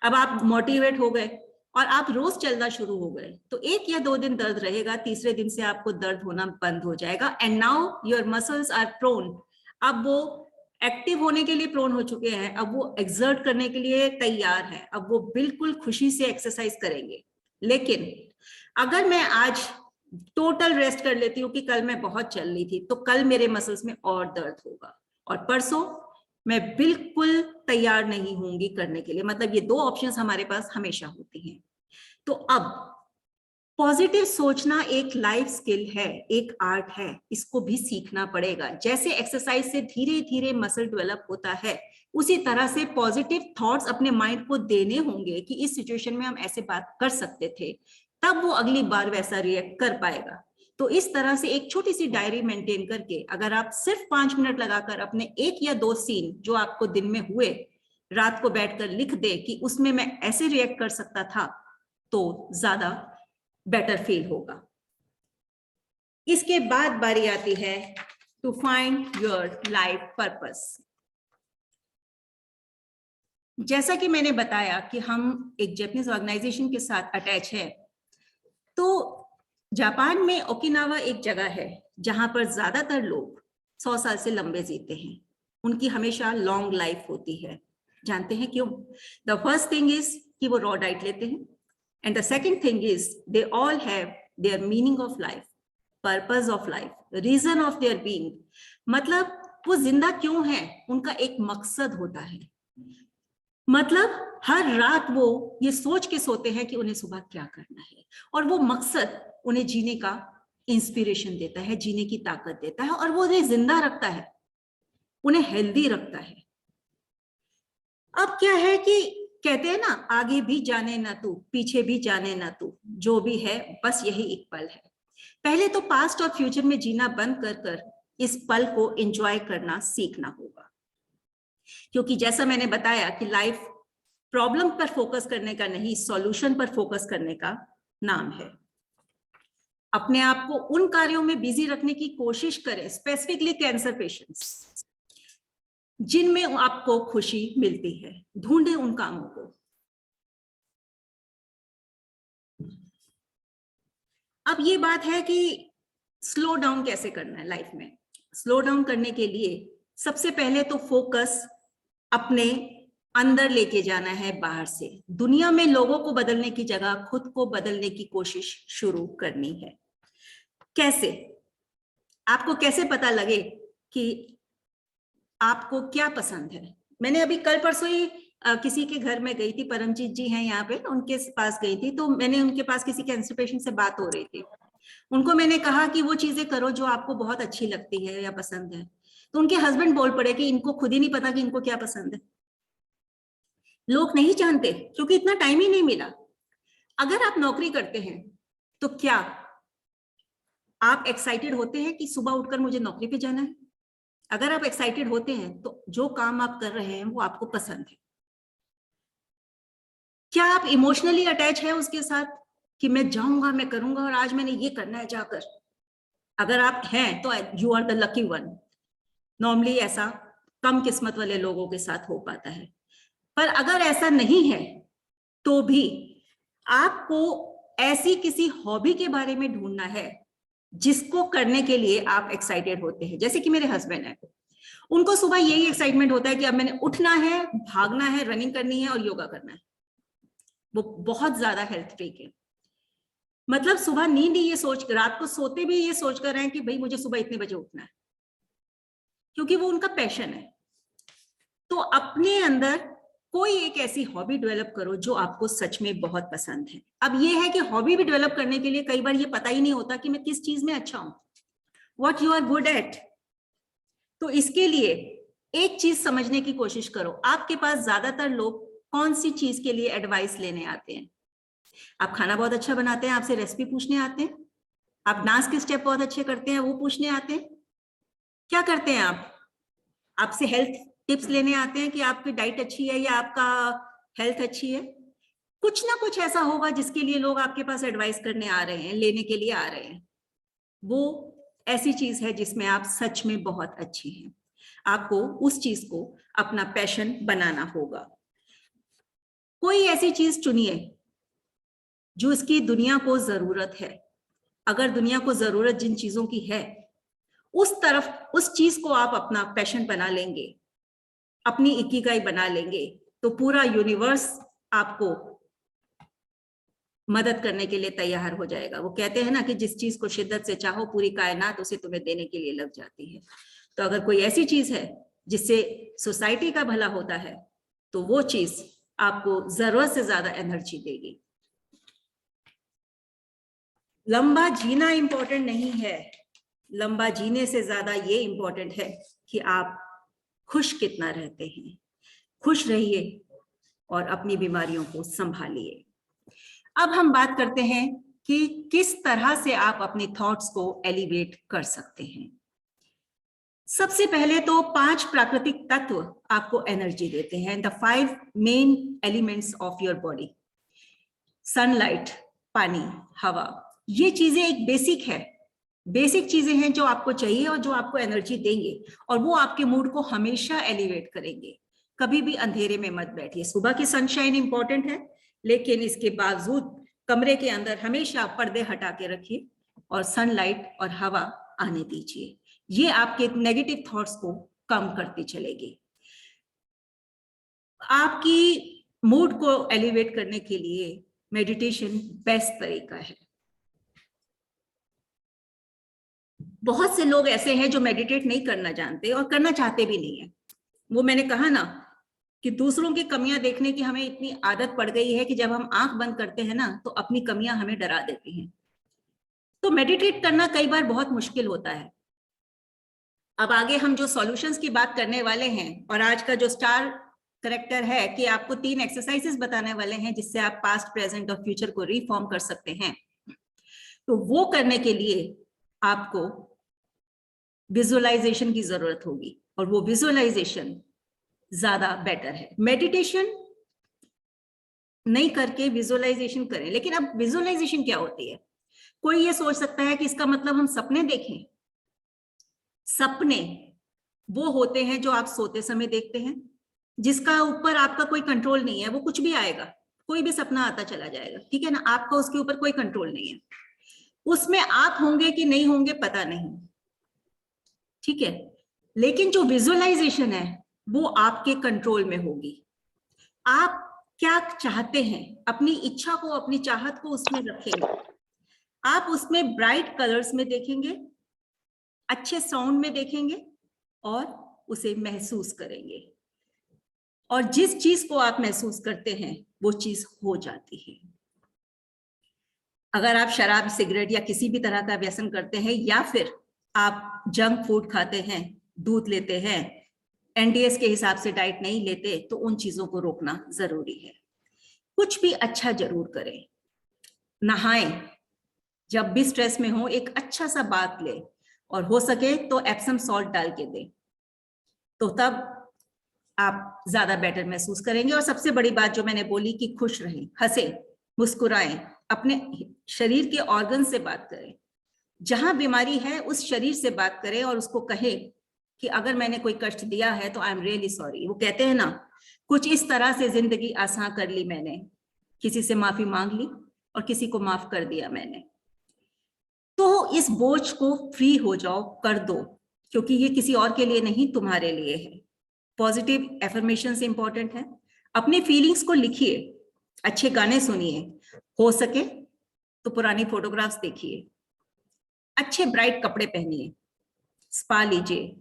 अब आप मोटिवेट हो गए और आप रोज चलना शुरू हो गए, तो 1 या 2 दिन दर्द रहेगा, तीसरे दिन से आपको दर्द होना बंद हो जाएगा। And now your muscles are prone, अब वो एक्टिव होने के लिए प्रोन हो चुके हैं, अब वो एक्सर्ट करने के लिए तैयार है, अब वो बिल्कुल खुशी से एक्सरसाइज करेंगे। लेकिन अगर मैं आज टोटल रेस्ट कर लेती हूँ कि कल मैं बहुत चल रही थी, तो कल मेरे मसल्स में और दर्द होगा और परसों मैं बिल्कुल तैयार नहीं होंगी करने के लिए। मतलब ये 2 ऑप्शंस हमारे पास हमेशा होती हैं। तो अब पॉजिटिव सोचना एक लाइफ स्किल है, एक आर्ट है, इसको भी सीखना पड़ेगा। जैसे एक्सरसाइज से धीरे धीरे मसल डेवलप होता है, उसी तरह से पॉजिटिव थॉट्स अपने माइंड को देने होंगे कि इस सिचुएशन में हम ऐसे बात कर सकते थे, तब वो अगली बार वैसा रिएक्ट कर पाएगा। तो इस तरह से एक छोटी सी डायरी मेंटेन करके अगर आप सिर्फ 5 मिनट लगाकर अपने 1 या 2 सीन जो आपको दिन में हुए, रात को बैठकर लिख दे कि उसमें मैं ऐसे रिएक्ट कर सकता था, तो ज्यादा बेटर फील होगा। इसके बाद बारी आती है to find your life purpose. जैसा कि मैंने बताया कि हम एक जापानीज ऑर्गेनाइजेशन के साथ अटैच है, तो जापान में ओकिनावा एक जगह है जहां पर ज्यादातर लोग 100 साल से लंबे जीते हैं, उनकी हमेशा लॉन्ग लाइफ होती है। जानते हैं क्यों? द फर्स्ट थिंग इज कि वो रॉ डाइट लेते हैं, and the second thing is they all have their meaning of life, purpose of life, reason of their being. मतलब वो जिंदा क्यों है, उनका एक मकसद होता है। मतलब हर रात वो ये सोच के सोते हैं कि उन्हें सुबह क्या करना है, और वो मकसद उन्हें जीने का इंस्पिरेशन देता है, जीने की ताकत देता है, और वो उन्हें जिंदा रखता है, उन्हें हेल्दी रखता है। अब क्या है कि कहते हैं ना, आगे भी जाने ना तू, पीछे भी जाने ना तू, जो भी है बस यही एक पल है। पहले तो पास्ट और फ्यूचर में जीना बंद कर कर इस पल को एंजॉय करना सीखना होगा। क्योंकि जैसा मैंने बताया कि लाइफ प्रॉब्लम पर फोकस करने का नहीं, सॉल्यूशन पर फोकस करने का नाम है। अपने आप को उन कार्यों में बिजी रखने की कोशिश करें, स्पेसिफिकली कैंसर पेशेंट्स, जिनमें आपको खुशी मिलती है। ढूंढें उन कामों को। अब ये बात है कि स्लो डाउन कैसे करना है लाइफ में। स्लो डाउन करने के लिए सबसे पहले तो फोकस अपने अंदर लेके जाना है, बाहर से। दुनिया में लोगों को बदलने की जगह खुद को बदलने की कोशिश शुरू करनी है। कैसे? आपको कैसे पता लगे कि आपको क्या पसंद है? मैंने अभी कल परसों ही किसी के घर में गई थी, परमजीत जी हैं यहाँ पे, उनके पास गई थी, तो मैंने उनके पास किसी कैंसर पेशेंट से बात हो रही थी। उनको मैंने कहा कि वो चीजें करो जो आपको बहुत अच्छी लगती है या पसंद है, तो उनके हस्बैंड बोल पड़े कि इनको खुद ही नहीं पता कि इनको क्या पसंद है। लोग नहीं जानते क्योंकि इतना टाइम ही नहीं मिला। अगर आप नौकरी करते हैं तो क्या आप एक्साइटेड होते हैं कि सुबह उठकर मुझे नौकरी पे जाना है? अगर आप एक्साइटेड होते हैं तो जो काम आप कर रहे हैं वो आपको पसंद है। क्या आप इमोशनली अटैच है उसके साथ कि मैं जाऊंगा, मैं करूंगा और आज मैंने ये करना है जाकर? अगर आप हैं तो you are the lucky one. Normally ऐसा कम किस्मत वाले लोगों के साथ हो पाता है। पर अगर ऐसा नहीं है तो भी आपको ऐसी किसी हॉबी के बारे में ढूंढना है जिसको करने के लिए आप एक्साइटेड होते हैं। जैसे कि मेरे हस्बैंड है, उनको सुबह यही एक्साइटमेंट होता है कि अब मैंने उठना है, भागना है, रनिंग करनी है और योगा करना है। वो बहुत ज्यादा हेल्थ फ्रीक है। मतलब सुबह नींद ही ये सोच, रात को सोते भी ये सोच कर रहे हैं कि भाई मुझे सुबह इतने बजे उठना है, क्योंकि वो उनका पैशन है। तो अपने अंदर कोई एक ऐसी हॉबी डेवलप करो जो आपको सच में बहुत पसंद है। अब ये है कि हॉबी भी डेवलप करने के लिए कई बार ये पता ही नहीं होता कि मैं किस चीज में अच्छा हूं, what you are good at. तो इसके लिए एक चीज समझने की कोशिश करो, आपके पास ज्यादातर लोग कौन सी चीज के लिए एडवाइस लेने आते हैं? आप खाना बहुत अच्छा बनाते हैं, आपसे रेसिपी पूछने आते हैं। आप डांस के स्टेप बहुत अच्छे करते हैं, वो पूछने आते हैं। क्या करते हैं आप? आपसे हेल्थ टिप्स लेने आते हैं कि आपकी डाइट अच्छी है या आपका हेल्थ अच्छी है। कुछ ना कुछ ऐसा होगा जिसके लिए लोग आपके पास एडवाइस करने आ रहे हैं, लेने के लिए आ रहे हैं। वो ऐसी चीज है जिसमें आप सच में बहुत अच्छी हैं। आपको उस चीज को अपना पैशन बनाना होगा। कोई ऐसी चीज चुनिए जो इसकी दुनिया को जरूरत है। अगर दुनिया को जरूरत जिन चीजों की है, उस तरफ उस चीज को आप अपना पैशन बना लेंगे, अपनी इकिगाई बना लेंगे, तो पूरा यूनिवर्स आपको मदद करने के लिए तैयार हो जाएगा। वो कहते हैं ना कि जिस चीज को शिद्दत से चाहो पूरी कायनात उसे तुम्हें देने के लिए लग जाती है। तो अगर कोई ऐसी चीज है जिससे सोसाइटी का भला होता है, तो वो चीज आपको जरूरत से ज्यादा एनर्जी देगी। लंबा जीना इंपॉर्टेंट नहीं है, लंबा जीने से ज्यादा ये इंपॉर्टेंट है कि आप खुश कितना रहते हैं। खुश रहिए और अपनी बीमारियों को संभालिए। अब हम बात करते हैं कि किस तरह से आप अपने थॉट्स को एलिवेट कर सकते हैं। सबसे पहले तो 5 प्राकृतिक तत्व आपको एनर्जी देते हैं, the 5 main elements of your body. Sunlight, पानी, हवा, ये चीजें एक बेसिक है, बेसिक चीजें हैं जो आपको चाहिए और जो आपको एनर्जी देंगे, और वो आपके मूड को हमेशा एलिवेट करेंगे। कभी भी अंधेरे में मत बैठिए। सुबह की सनशाइन इंपॉर्टेंट है, लेकिन इसके बावजूद कमरे के अंदर हमेशा पर्दे हटा के रखिए और सनलाइट और हवा आने दीजिए। ये आपके नेगेटिव थॉट्स को कम करती चलेगी। आपकी मूड को एलिवेट करने के लिए मेडिटेशन बेस्ट तरीका है। बहुत से लोग ऐसे हैं जो मेडिटेट नहीं करना जानते और करना चाहते भी नहीं है। वो मैंने कहा ना कि दूसरों की कमियां देखने की हमें इतनी आदत पड़ गई है कि जब हम आंख बंद करते हैं ना तो अपनी कमियां हमें डरा देती हैं। तो मेडिटेट करना कई बार बहुत मुश्किल होता है। अब आगे हम जो सॉल्यूशंस की बात करने वाले हैं, और आज का जो स्टार करेक्टर है कि आपको 3 एक्सरसाइजेस बताने वाले हैं जिससे आप पास्ट, प्रेजेंट और फ्यूचर को रिफॉर्म कर सकते हैं। तो वो करने के लिए आपको विजुअलाइजेशन की जरूरत होगी, और वो विजुअलाइजेशन ज्यादा बेटर है। मेडिटेशन नहीं करके विजुअलाइजेशन करें। लेकिन अब विजुअलाइजेशन क्या होती है? कोई ये सोच सकता है कि इसका मतलब हम सपने देखें। सपने वो होते हैं जो आप सोते समय देखते हैं, जिसका ऊपर आपका कोई कंट्रोल नहीं है। वो कुछ भी आएगा, कोई भी सपना आता चला जाएगा, ठीक है ना, आपका उसके ऊपर कोई कंट्रोल नहीं है। उसमें आप होंगे कि नहीं होंगे पता नहीं, ठीक है। लेकिन जो विजुअलाइजेशन है वो आपके कंट्रोल में होगी। आप क्या चाहते हैं, अपनी इच्छा को, अपनी चाहत को उसमें रखेंगे। आप उसमें ब्राइट कलर्स में देखेंगे, अच्छे साउंड में देखेंगे और उसे महसूस करेंगे। और जिस चीज को आप महसूस करते हैं वो चीज हो जाती है। अगर आप शराब, सिगरेट या किसी भी तरह का व्यसन करते हैं, या फिर आप जंक फूड खाते हैं, दूध लेते हैं, एनडीएस के हिसाब से डाइट नहीं लेते, तो उन चीजों को रोकना जरूरी है। कुछ भी अच्छा जरूर करें। नहाएं, जब भी स्ट्रेस में हो एक अच्छा सा बात ले, और हो सके तो एप्सम सॉल्ट डाल के दें, तो तब आप ज्यादा बेटर महसूस करेंगे। और सबसे बड़ी बात जो मैंने बोली कि खुश रहें, हंसें, मुस्कुराएं, अपने शरीर के ऑर्गन से बात करें। जहां बीमारी है उस शरीर से बात करें और उसको कहें कि अगर मैंने कोई कष्ट दिया है तो आई एम रियली सॉरी। वो कहते हैं ना, कुछ इस तरह से जिंदगी आसान कर ली मैंने, किसी से माफी मांग ली और किसी को माफ कर दिया मैंने। तो इस बोझ को फ्री हो जाओ, कर दो, क्योंकि ये किसी और के लिए नहीं, तुम्हारे लिए है। पॉजिटिव एफर्मेशन से इंपॉर्टेंट है। अपने फीलिंग्स को लिखिए, अच्छे गाने सुनिए, हो सके तो पुरानी फोटोग्राफ्स देखिए, अच्छे ब्राइट कपड़े पहनिए, स्पा लीजिए,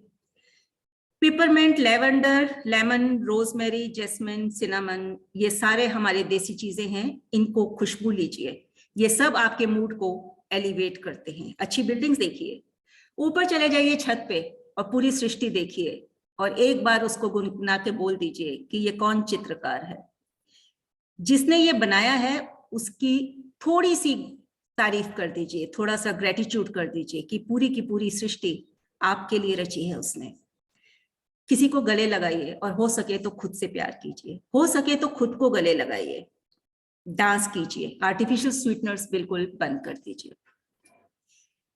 peppermint, lavender, lemon, rosemary, jasmine, cinnamon, ये सारे हमारे देसी चीजें हैं, इनको खुशबू लीजिए। ये सब आपके मूड को एलिवेट करते हैं। अच्छी बिल्डिंग्स देखिए, ऊपर चले जाइए छत पे और पूरी सृष्टि देखिए और एक बार उसको गुनगुना के बोल दीजिए कि ये कौन चित्रकार है। जिसने ये बनाया है उसकी थोड़ी सी तारीफ कर दीजिए, थोड़ा सा ग्रेटिट्यूड कर दीजिए कि पूरी की पूरी सृष्टि आपके लिए रची है उसने। किसी को गले लगाइए और हो सके तो खुद से प्यार कीजिए, हो सके तो खुद को गले लगाइए, डांस कीजिए, आर्टिफिशियल स्वीटनर्स बिल्कुल बंद कर दीजिए।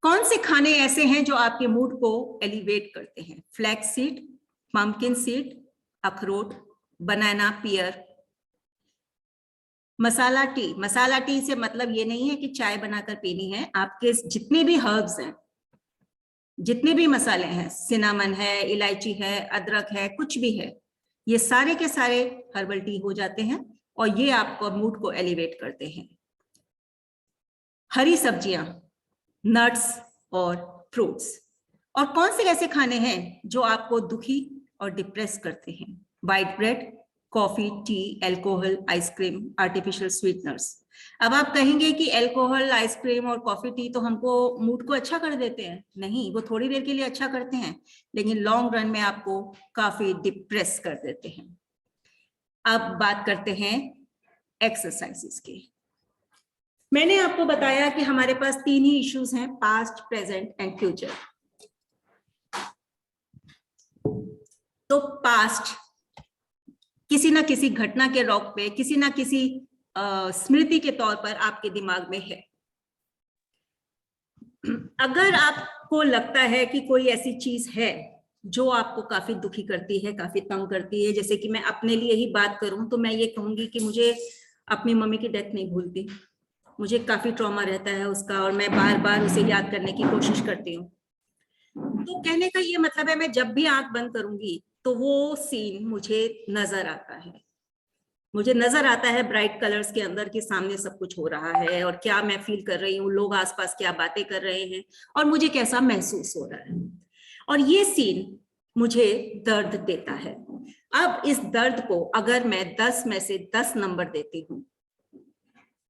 कौन से खाने ऐसे हैं जो आपके मूड को एलिवेट करते हैं? फ्लैक्स सीड, पम्पकिन सीड, अखरोट, बनाना, पियर। मसाला टी, मसाला टी से मतलब ये नहीं है कि चाय बनाकर पीनी है, आपके जितने भी हर्ब्स हैं, जितने भी मसाले हैं, सिनामन है, इलायची है, अदरक है, कुछ भी है, ये सारे के सारे हर्बल टी हो जाते हैं और ये आपको मूड को एलिवेट करते हैं। हरी सब्जियां, नट्स और फ्रूट्स। और कौन से ऐसे खाने हैं जो आपको दुखी और डिप्रेस करते हैं? White bread, coffee, T, alcohol, ice cream, artificial sweeteners. अब आप कहेंगे कि अल्कोहल, आइसक्रीम और कॉफी, टी तो हमको मूड को अच्छा कर देते हैं। नहीं, वो थोड़ी देर के लिए अच्छा करते हैं, लेकिन लॉन्ग रन में आपको काफी डिप्रेस कर देते हैं। अब बात करते हैं एक्सरसाइजेस की। मैंने आपको बताया कि हमारे पास 3 ही इश्यूज हैं, पास्ट, प्रेजेंट एंड फ्यूचर। तो पास्ट किसी ना किसी घटना के रॉक पे, किसी ना किसी स्मृति के तौर पर आपके दिमाग में है। अगर आपको लगता है कि कोई ऐसी चीज है जो आपको काफी दुखी करती है, काफी तंग करती है, जैसे कि मैं अपने लिए ही बात करूं तो मैं ये कहूंगी कि मुझे अपनी मम्मी की डेथ नहीं भूलती, मुझे काफी ट्रॉमा रहता है उसका और मैं बार बार उसे याद करने की कोशिश करती हूँ। तो कहने का ये मतलब है, मैं जब भी आंख बंद करूंगी तो वो सीन मुझे नजर आता है, मुझे नजर आता है ब्राइट कलर्स के अंदर कि सामने सब कुछ हो रहा है और क्या मैं फील कर रही हूँ, लोग आसपास क्या बातें कर रहे हैं और मुझे कैसा महसूस हो रहा है। और ये सीन मुझे दर्द देता है। अब इस दर्द को अगर मैं 10 में से 10 नंबर देती हूँ,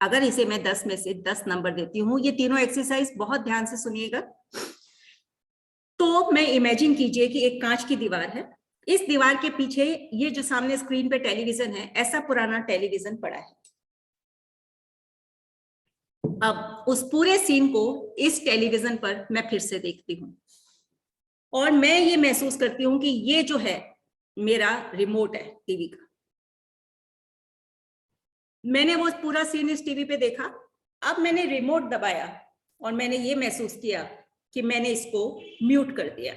अगर इसे मैं 10 में से 10 नंबर देती हूँ, ये तीनों एक्सरसाइज बहुत ध्यान से सुनिएगा। तो मैं इमेजिन कीजिए कि एक कांच की दीवार है, इस दीवार के पीछे ये जो सामने स्क्रीन पे टेलीविजन है, ऐसा पुराना टेलीविजन पड़ा है। अब उस पूरे सीन को इस टेलीविजन पर मैं फिर से देखती हूं और मैं ये महसूस करती हूं कि ये जो है मेरा रिमोट है टीवी का। मैंने वो पूरा सीन इस टीवी पे देखा, अब मैंने रिमोट दबाया और मैंने ये महसूस किया कि मैंने इसको म्यूट कर दिया।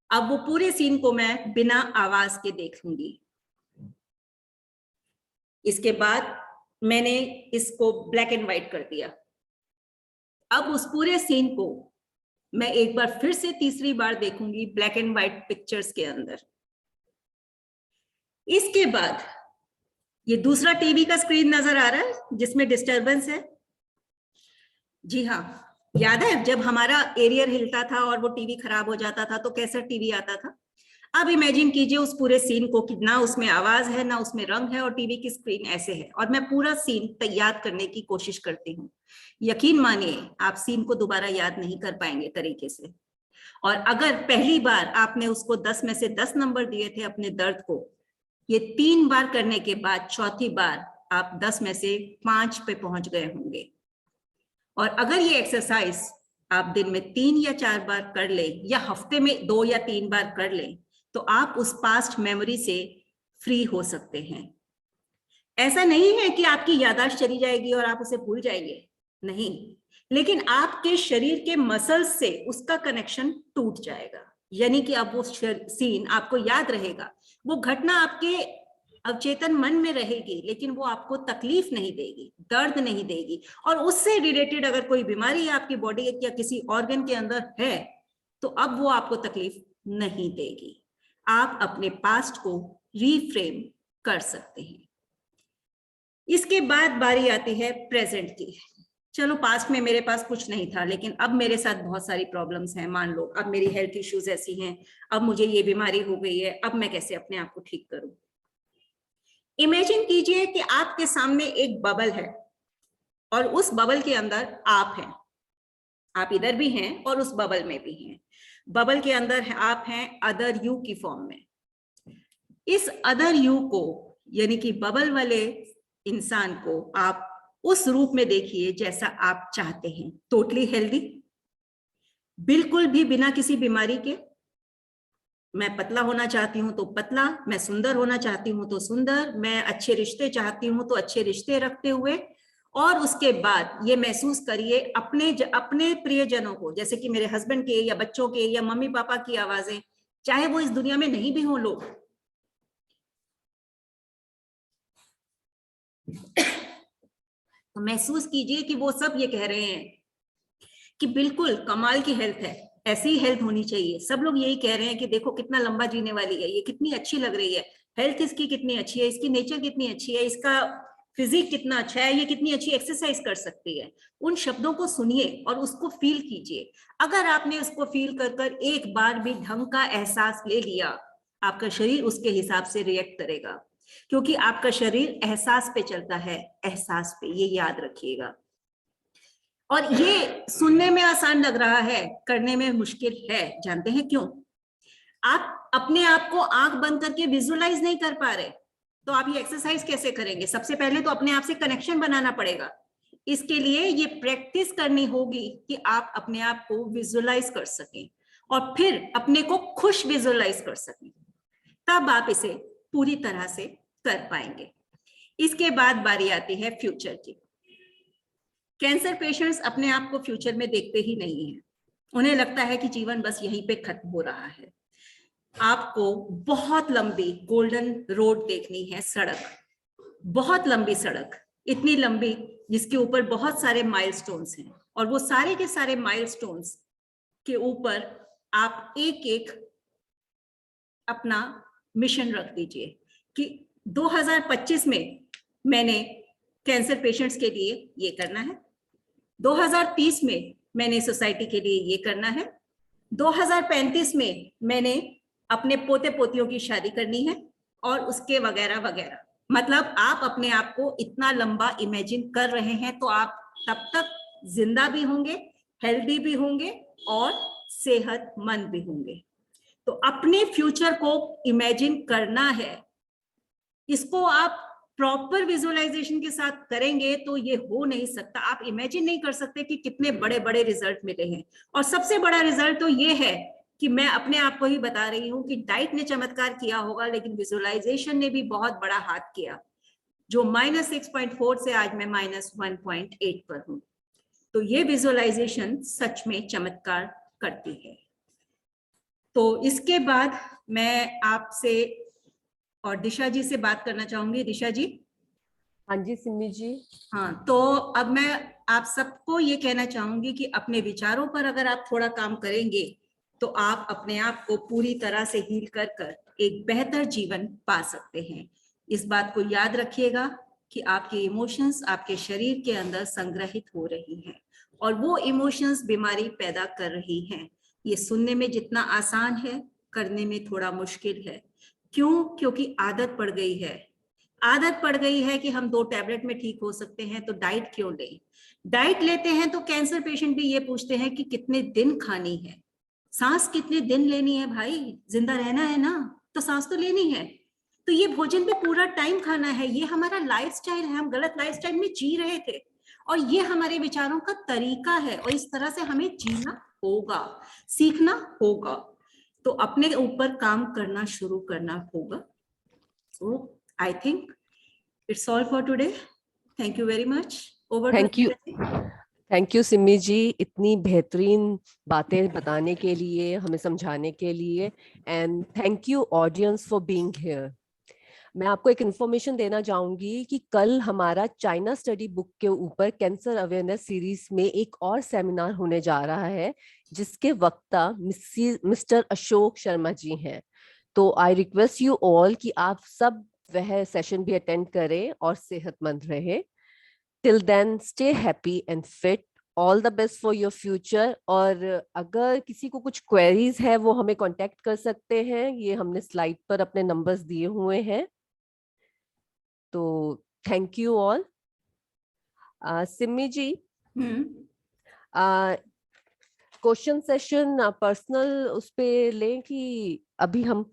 अब वो पूरे सीन को मैं बिना आवाज के देखूंगी। इसके बाद मैंने इसको ब्लैक एंड व्हाइट कर दिया। अब उस पूरे सीन को मैं एक बार फिर से तीसरी बार देखूंगी ब्लैक एंड व्हाइट पिक्चर्स के अंदर। इसके बाद ये दूसरा टीवी का स्क्रीन नजर आ रहा है जिसमें डिस्टरबेंस है। जी हाँ, याद है जब हमारा एरियर हिलता था और वो टीवी खराब हो जाता था तो कैसा टीवी आता था। अब इमेजिन कीजिए उस पूरे सीन को कि ना उसमें आवाज है ना उसमें रंग है और टीवी की स्क्रीन ऐसे है और मैं पूरा सीन याद करने की कोशिश करती हूँ। यकीन मानिए आप सीन को दोबारा याद नहीं कर पाएंगे तरीके से। और अगर पहली बार आपने उसको 10 में से 10 नंबर दिए थे अपने दर्द को, ये 3 बार करने के बाद चौथी बार आप 10 में से 5 पे पहुंच गए होंगे। और अगर ये एक्सरसाइज आप दिन में 3 या 4 बार कर ले या हफ्ते में 2 या 3 बार कर ले तो आप उस पास्ट मेमोरी से फ्री हो सकते हैं। ऐसा नहीं है कि आपकी याददाश्त चली जाएगी और आप उसे भूल जाएंगे, नहीं, लेकिन आपके शरीर के मसल्स से उसका कनेक्शन टूट जाएगा। यानी कि अब वो सीन आपको याद रहेगा, वो घटना आपके अवचेतन मन में रहेगी, लेकिन वो आपको तकलीफ नहीं देगी, दर्द नहीं देगी। और उससे रिलेटेड अगर कोई बीमारी आपकी बॉडी या किसी ऑर्गन के अंदर है तो अब वो आपको तकलीफ नहीं देगी। आप अपने पास्ट को रीफ्रेम कर सकते हैं। इसके बाद बारी आती है प्रेजेंट की। चलो पास्ट में मेरे पास कुछ नहीं था, लेकिन अब मेरे साथ बहुत सारी प्रॉब्लम्स हैं। मान लो अब मेरी हेल्थ इश्यूज ऐसी हैं, अब मुझे ये बीमारी हो गई है, अब मैं कैसे अपने आप को ठीक करूं। इमेजिन कीजिए कि आपके सामने एक बबल है और उस बबल के अंदर आप हैं। आप इधर भी हैं और उस बबल में भी हैं। बबल के अंदर आप हैं अदर यू की फॉर्म में। इस अदर यू को, यानी कि बबल वाले इंसान को, आप उस रूप में देखिए जैसा आप चाहते हैं। टोटली हेल्दी, बिल्कुल भी बिना किसी बीमारी के। मैं पतला होना चाहती हूं तो पतला, मैं सुंदर होना चाहती हूं तो सुंदर, मैं अच्छे रिश्ते चाहती हूं तो अच्छे रिश्ते रखते हुए। और उसके बाद ये महसूस करिए अपने प्रियजनों को, जैसे कि मेरे हस्बैंड के या बच्चों के या मम्मी पापा की आवाजें, चाहे वो इस दुनिया में नहीं भी हो लोग, तो महसूस कीजिए कि वो सब ये कह रहे हैं कि बिल्कुल कमाल की हेल्थ है, ऐसी ही हेल्थ होनी चाहिए। सब लोग यही कह रहे हैं कि देखो कितना लंबा जीने वाली है, ये कितनी अच्छी लग रही है, हेल्थ इसकी कितनी अच्छी है, इसकी नेचर कितनी अच्छी है, इसका फिजिक कितना अच्छा है, ये कितनी अच्छी एक्सरसाइज कर सकती है। उन शब्दों को सुनिए और उसको फील कीजिए। अगर आपने उसको फील कर कर एक बार भी ढंग का एहसास ले लिया, आपका शरीर उसके हिसाब से रिएक्ट करेगा, क्योंकि आपका शरीर एहसास पे चलता है, एहसास पे, ये याद रखिएगा। और ये सुनने में आसान लग रहा है, करने में मुश्किल है। जानते हैं क्यों? आप अपने आप को आंख बंद करके विजुअलाइज नहीं कर पा रहे, तो आप ये एक्सरसाइज कैसे करेंगे? सबसे पहले तो अपने आप से कनेक्शन बनाना पड़ेगा। इसके लिए ये प्रैक्टिस करनी होगी कि आप अपने आप को विजुअलाइज कर सकें और फिर अपने को खुश विजुअलाइज कर सकें, तब आप इसे पूरी तरह से कर पाएंगे। इसके बाद बारी आती है फ्यूचर की। कैंसर पेशेंट्स अपने आप को फ्यूचर में देखते ही नहीं है। उन्हें लगता है कि जीवन बस यहीं पे खत्म हो रहा है। आपको बहुत लंबी गोल्डन रोड देखनी है, सड़क, बहुत लंबी सड़क, इतनी लंबी जिसके ऊपर बहुत सारे माइलस्टोन्स हैं, और वो सारे के सारे माइलस्टोन्स के ऊपर आप एक एक अपना मिशन रख दीजिए कि 2025 में मैंने कैंसर पेशेंट्स के लिए ये करना है, 2030 में मैंने सोसाइटी के लिए ये करना है, 2035 में मैंने अपने पोते पोतियों की शादी करनी है, और उसके वगैरह वगैरह। मतलब आप अपने आप को इतना लंबा इमेजिन कर रहे हैं तो आप तब तक जिंदा भी होंगे, हेल्दी भी होंगे और सेहतमंद भी होंगे। तो अपने फ्यूचर को इमेजिन करना है। इसको आप प्रॉपर विजुअलाइजेशन के साथ करेंगे तो ये हो नहीं सकता। आप इमेजिन नहीं कर सकते कि कितने बड़े बड़े रिजल्ट मिले हैं। और सबसे बड़ा रिजल्ट तो ये है कि मैं अपने आप को ही बता रही हूँ कि डाइट ने चमत्कार किया होगा, लेकिन विजुअलाइजेशन ने भी बहुत बड़ा हाथ किया। जो -6.4 से आज मैं -1.8 पर हूँ। तो ये विजुअलाइजेशन सच में चमत्कार करती है। तो इसके बाद मैं आपसे और दिशा जी से बात करना चाहूंगी। दिशा जी। हाँ जी सिमी जी। हाँ, तो अब मैं आप सबको ये कहना चाहूंगी कि अपने विचारों पर अगर आप थोड़ा काम करेंगे तो आप अपने आप को पूरी तरह से हील कर कर एक बेहतर जीवन पा सकते हैं। इस बात को याद रखिएगा कि आपके इमोशंस आपके शरीर के अंदर संग्रहित हो रही हैं और वो इमोशंस बीमारी पैदा कर रही हैं। ये सुनने में जितना आसान है, करने में थोड़ा मुश्किल है। क्यों? क्योंकि आदत पड़ गई है। आदत पड़ गई है कि हम 2 टैबलेट में ठीक हो सकते हैं, तो डाइट क्यों लें? डाइट लेते हैं तो कैंसर पेशेंट भी ये पूछते हैं कि कितने दिन खानी है, सांस कितने दिन लेनी है। भाई जिंदा रहना है ना, तो सांस तो लेनी है। तो ये भोजन पे पूरा टाइम खाना है, ये हमारा लाइफस्टाइल है। हम गलत लाइफस्टाइल में जी रहे थे और ये हमारे विचारों का तरीका है, और इस तरह से हमें जीना होगा, सीखना होगा। तो अपने ऊपर काम करना शुरू करना होगा। So I think it's all for today. Thank you very much. Over to thank you, thank you Simi ji, इतनी बेहतरीन बातें बताने के लिए, हमें समझाने के लिए, and thank you audience for being here. मैं आपको एक इन्फॉर्मेशन देना चाहूंगी कि कल हमारा चाइना स्टडी बुक के ऊपर कैंसर अवेयरनेस सीरीज में एक और सेमिनार होने जा रहा है, जिसके वक्ता मिस्टर अशोक शर्मा जी हैं। तो आई रिक्वेस्ट यू ऑल कि आप सब वह सेशन भी अटेंड करें और सेहतमंद रहे। Till then, stay happy and fit. All the best for your future. और अगर किसी को कुछ queries है वो हमें contact कर सकते हैं. ये हमने slide पर अपने numbers दिए हुए हैं. तो thank you all. Simi ji, question session personal उस पे लें कि अभी हम